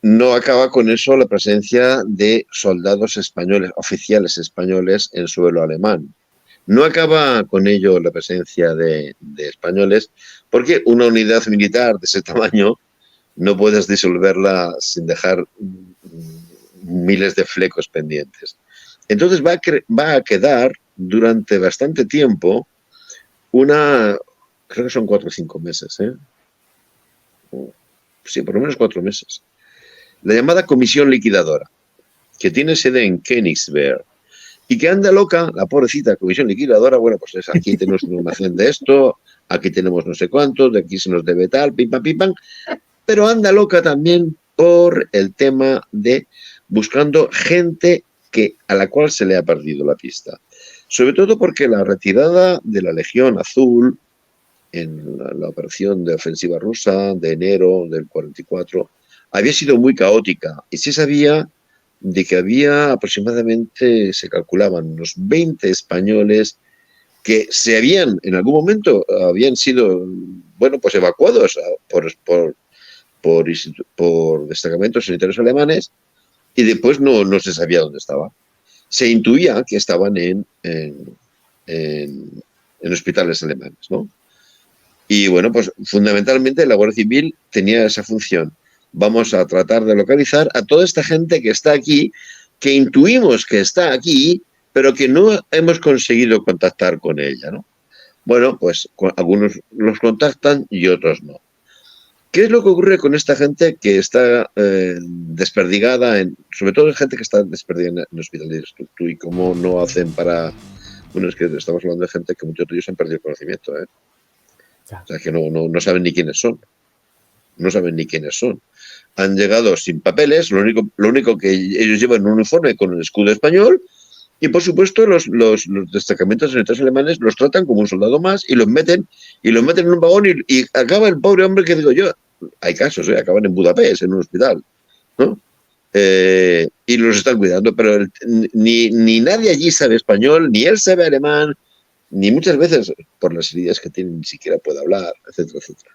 No acaba con eso la presencia de soldados españoles, oficiales españoles en suelo alemán. No acaba con ello la presencia de españoles, porque una unidad militar de ese tamaño no puedes disolverla sin dejar miles de flecos pendientes. Entonces va a quedar durante bastante tiempo creo que son 4 o 5 meses, sí, por lo menos 4 meses, la llamada Comisión Liquidadora, que tiene sede en Königsberg, y que anda loca, la pobrecita Comisión Liquidadora. Bueno, pues es, aquí tenemos un almacén de esto, aquí tenemos no sé cuánto, de aquí se nos debe tal, pim, pam, pero anda loca también por el tema de buscando gente a la cual se le ha perdido la pista. Sobre todo porque la retirada de la Legión Azul en la operación de ofensiva rusa de enero del 44 había sido muy caótica y se sabía de que había aproximadamente, se calculaban, unos 20 españoles que en algún momento habían sido, bueno, pues evacuados por destacamentos sanitarios alemanes y después no se sabía dónde estaban. Se intuía que estaban en hospitales alemanes, ¿no? Y bueno, pues fundamentalmente la Guardia Civil tenía esa función. Vamos a tratar de localizar a toda esta gente que está aquí, que intuimos que está aquí, pero que no hemos conseguido contactar con ella, ¿no? Bueno, pues algunos los contactan y otros no. ¿Qué es lo que ocurre con esta gente que está desperdigada, sobre todo gente que está desperdigada en hospitales? ¿Tú y cómo no hacen para...? Bueno, es que estamos hablando de gente que muchos de ellos han perdido el conocimiento, ¿eh? O sea, que no saben ni quiénes son. No saben ni quiénes son. Han llegado sin papeles, lo único que ellos llevan un uniforme con el escudo español y, por supuesto, los destacamentos sanitarios alemanes los tratan como un soldado más y los meten en un vagón y acaba el pobre hombre que digo yo. Hay casos, acaban en Budapest, en un hospital, ¿no? Y los están cuidando, pero ni nadie allí sabe español, ni él sabe alemán, ni muchas veces, por las heridas que tiene, ni siquiera puede hablar, etcétera, etcétera.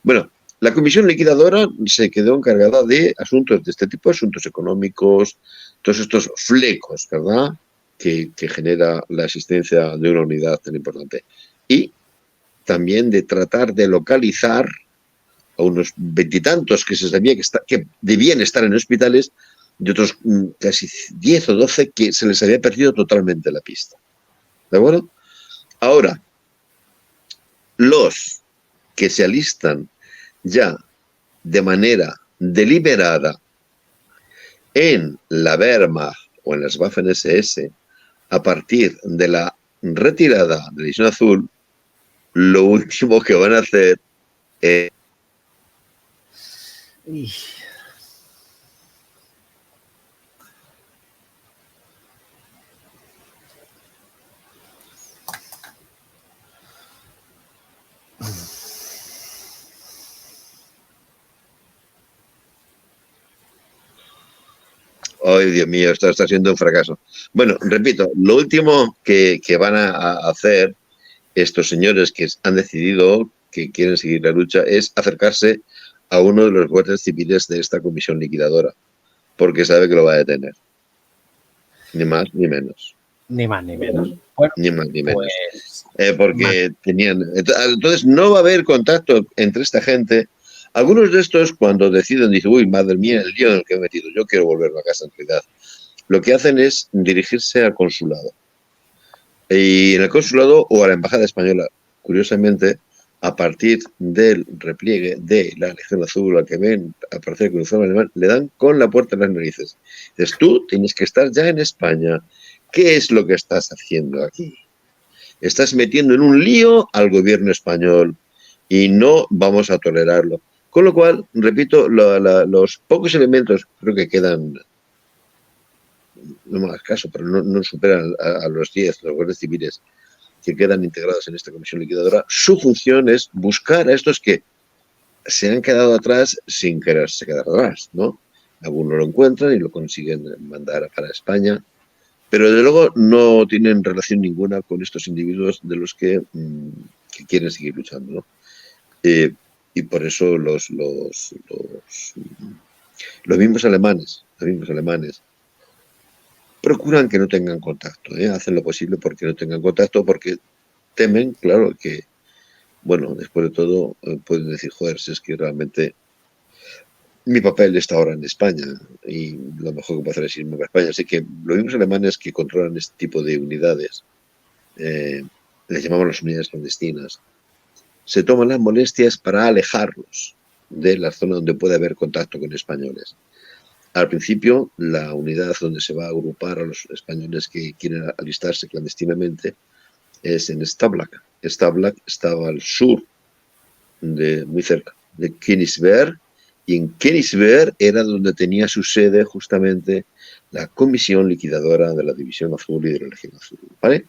Bueno, la comisión liquidadora se quedó encargada de asuntos de este tipo, asuntos económicos, todos estos flecos, ¿verdad?, que genera la existencia de una unidad tan importante. Y también de tratar de localizar a unos 20 y tantos que se sabía que debían estar en hospitales, de otros casi 10 o 12 que se les había perdido totalmente la pista. ¿De acuerdo? Ahora, los que se alistan ya de manera deliberada en la Wehrmacht o en las Waffen-SS, a partir de la retirada de la División Azul, lo último que van a hacer es... Ay, Dios mío, esto está siendo un fracaso. Bueno, repito, lo último que van a hacer estos señores que han decidido que quieren seguir la lucha es acercarse a uno de los guardias civiles de esta comisión liquidadora, porque sabe que lo va a detener. Ni más ni menos. Ni más ni menos. Bueno, ni más ni menos. Pues, porque tenían... Entonces no va a haber contacto entre esta gente. Algunos de estos, cuando deciden, dicen, uy, madre mía, el lío en el que he metido, yo quiero volverme a casa en realidad. Lo que hacen es dirigirse al consulado. Y en el consulado o a la embajada española, curiosamente, a partir del repliegue de la Legión Azul, al que ven aparecer con el uniforme alemán, le dan con la puerta en las narices. Dices, tú tienes que estar ya en España. ¿Qué es lo que estás haciendo aquí? Estás metiendo en un lío al gobierno español y no vamos a tolerarlo. Con lo cual, repito, los pocos elementos, creo que quedan, no me hagas caso, pero no superan a los 10, los guardias civiles que quedan integrados en esta comisión liquidadora. Su función es buscar a estos que se han quedado atrás sin quererse quedar atrás, ¿no? Algunos lo encuentran y lo consiguen mandar para España, pero desde luego no tienen relación ninguna con estos individuos de los que quieren seguir luchando, ¿no? Y por eso los mismos alemanes procuran que no tengan contacto, hacen lo posible porque no tengan contacto, porque temen, claro, que, bueno, después de todo, pueden decir, joder, si es que realmente mi papel está ahora en España y lo mejor que puedo hacer es irme a España. Así que los mismos alemanes que controlan este tipo de unidades, les llamamos las unidades clandestinas, se toman las molestias para alejarlos de la zona donde puede haber contacto con españoles. Al principio, la unidad donde se va a agrupar a los españoles que quieren alistarse clandestinamente es en Stablak. Stablak estaba al sur, muy cerca de Königsberg, y en Königsberg era donde tenía su sede justamente la comisión liquidadora de la División Azul y de la Legión Azul, ¿vale?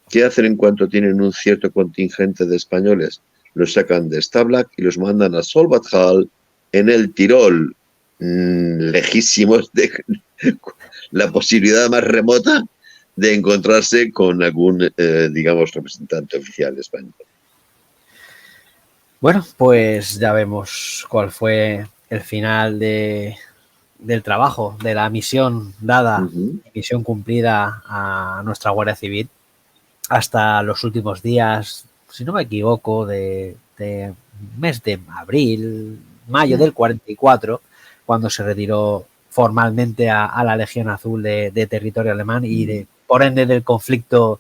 ¿Qué hacen en cuanto tienen un cierto contingente de españoles? Los sacan de Stablak y los mandan a Solbachtal en el Tirol, lejísimos de la posibilidad más remota de encontrarse con algún, digamos, representante oficial español. Bueno, pues ya vemos cuál fue el final del trabajo, de la misión dada, misión cumplida a nuestra Guardia Civil hasta los últimos días, si no me equivoco, de mes de abril, mayo del 44, cuando se retiró formalmente a la Legión Azul de territorio alemán y por ende del conflicto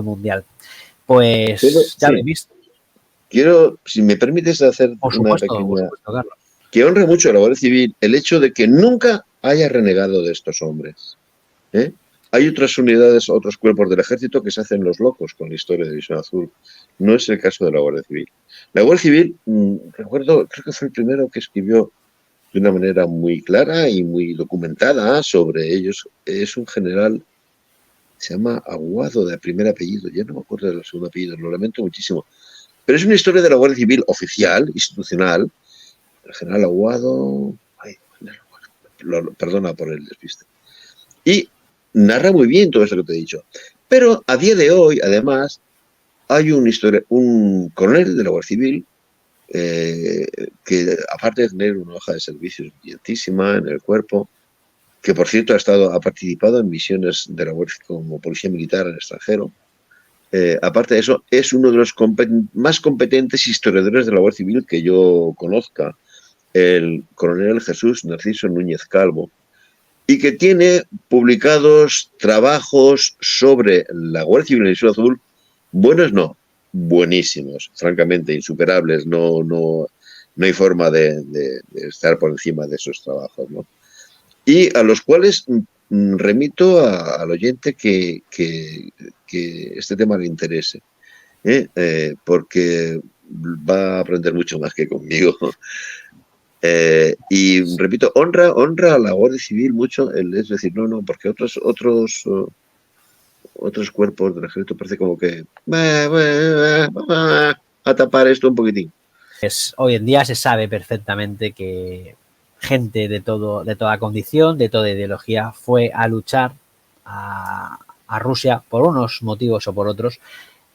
mundial. Pues pero, ya lo he visto. Quiero, si me permites, hacer una pequeña... Carlos. Que honre mucho a la Guardia Civil el hecho de que nunca haya renegado de estos hombres. Hay otras unidades, otros cuerpos del ejército que se hacen los locos con la historia de División Azul. No es el caso de la Guardia Civil. La Guardia Civil, recuerdo, creo que fue el primero que escribió de una manera muy clara y muy documentada sobre ellos. Es un general, se llama Aguado, de primer apellido. Ya no me acuerdo del segundo apellido, lo lamento muchísimo. Pero es una historia de la Guardia Civil oficial, institucional. El general Aguado... perdona por el despiste. Y narra muy bien todo esto que te he dicho. Pero a día de hoy, además, hay un coronel de la Guardia Civil que, aparte de tener una hoja de servicios brillantísima en el cuerpo, que por cierto ha participado en misiones de la Guardia como policía militar en el extranjero, aparte de eso, es uno de los más competentes historiadores de la Guardia Civil que yo conozca, el coronel Jesús Narciso Núñez Calvo, y que tiene publicados trabajos sobre la Guardia Civil en el Sur Azul, buenos no, buenísimos, francamente insuperables, no hay forma de estar por encima de esos trabajos, ¿no? Y a los cuales remito al oyente que este tema le interese, porque va a aprender mucho más que conmigo. Y repito, honra a la Guardia Civil mucho, es decir, no, porque otros cuerpos del ejército parece como que a tapar esto un poquitín. Hoy en día se sabe perfectamente que gente de toda condición, de toda ideología, fue a luchar a Rusia por unos motivos o por otros,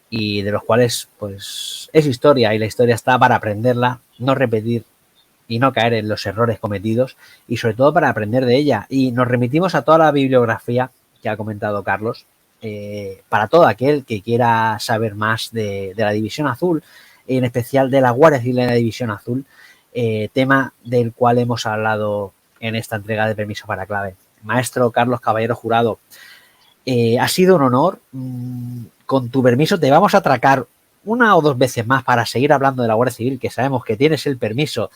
y de los cuales pues es historia, y la historia está para aprenderla, no repetir y no caer en los errores cometidos, y sobre todo para aprender de ella. Y nos remitimos a toda la bibliografía que ha comentado Carlos, para todo aquel que quiera saber más de la División Azul, en especial de la Guardia Civil en la División Azul, tema del cual hemos hablado en esta entrega de Permiso para Clave. Maestro Carlos Caballero Jurado, ha sido un honor. Con tu permiso te vamos a atracar una o dos veces más para seguir hablando de la Guardia Civil, que sabemos que tienes el permiso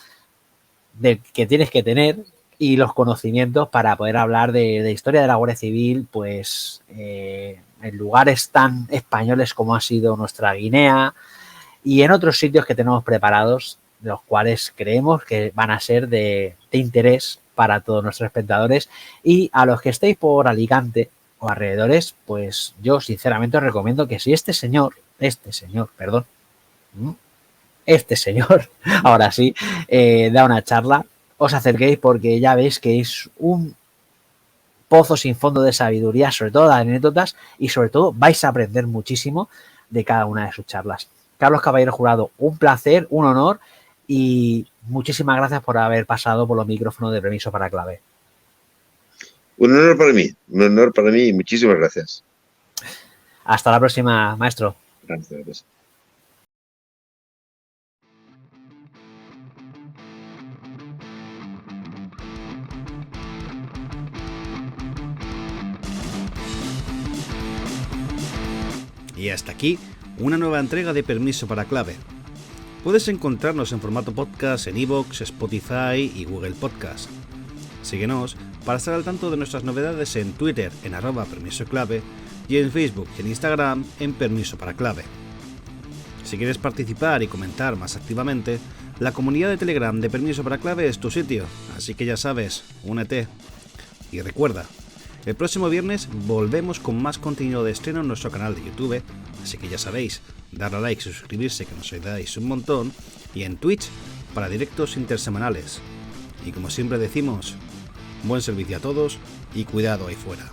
que tienes que tener y los conocimientos para poder hablar de historia de la Guardia Civil, pues en lugares tan españoles como ha sido nuestra Guinea y en otros sitios que tenemos preparados, los cuales creemos que van a ser de interés para todos nuestros espectadores. Y a los que estéis por Alicante o alrededores, pues yo sinceramente os recomiendo que si este señor, este señor, ahora sí, da una charla, os acerquéis porque ya veis que es un pozo sin fondo de sabiduría, sobre todo de anécdotas, y sobre todo vais a aprender muchísimo de cada una de sus charlas. Carlos Caballero Jurado, un placer, un honor y muchísimas gracias por haber pasado por los micrófonos de Permiso para Clave. Un honor para mí y muchísimas gracias. Hasta la próxima, maestro. Gracias. Y hasta aquí una nueva entrega de Permiso para Clave. Puedes encontrarnos en formato podcast en iVoox, Spotify y Google Podcast. Síguenos para estar al tanto de nuestras novedades en Twitter en @permisoclave y en Facebook y en Instagram en Permiso para Clave. Si quieres participar y comentar más activamente, la comunidad de Telegram de Permiso para Clave es tu sitio, así que ya sabes, únete. Y recuerda, el próximo viernes volvemos con más contenido de estreno en nuestro canal de YouTube, así que ya sabéis, darle a like y suscribirse que nos ayudáis un montón, y en Twitch para directos intersemanales. Y como siempre decimos, buen servicio a todos y cuidado ahí fuera.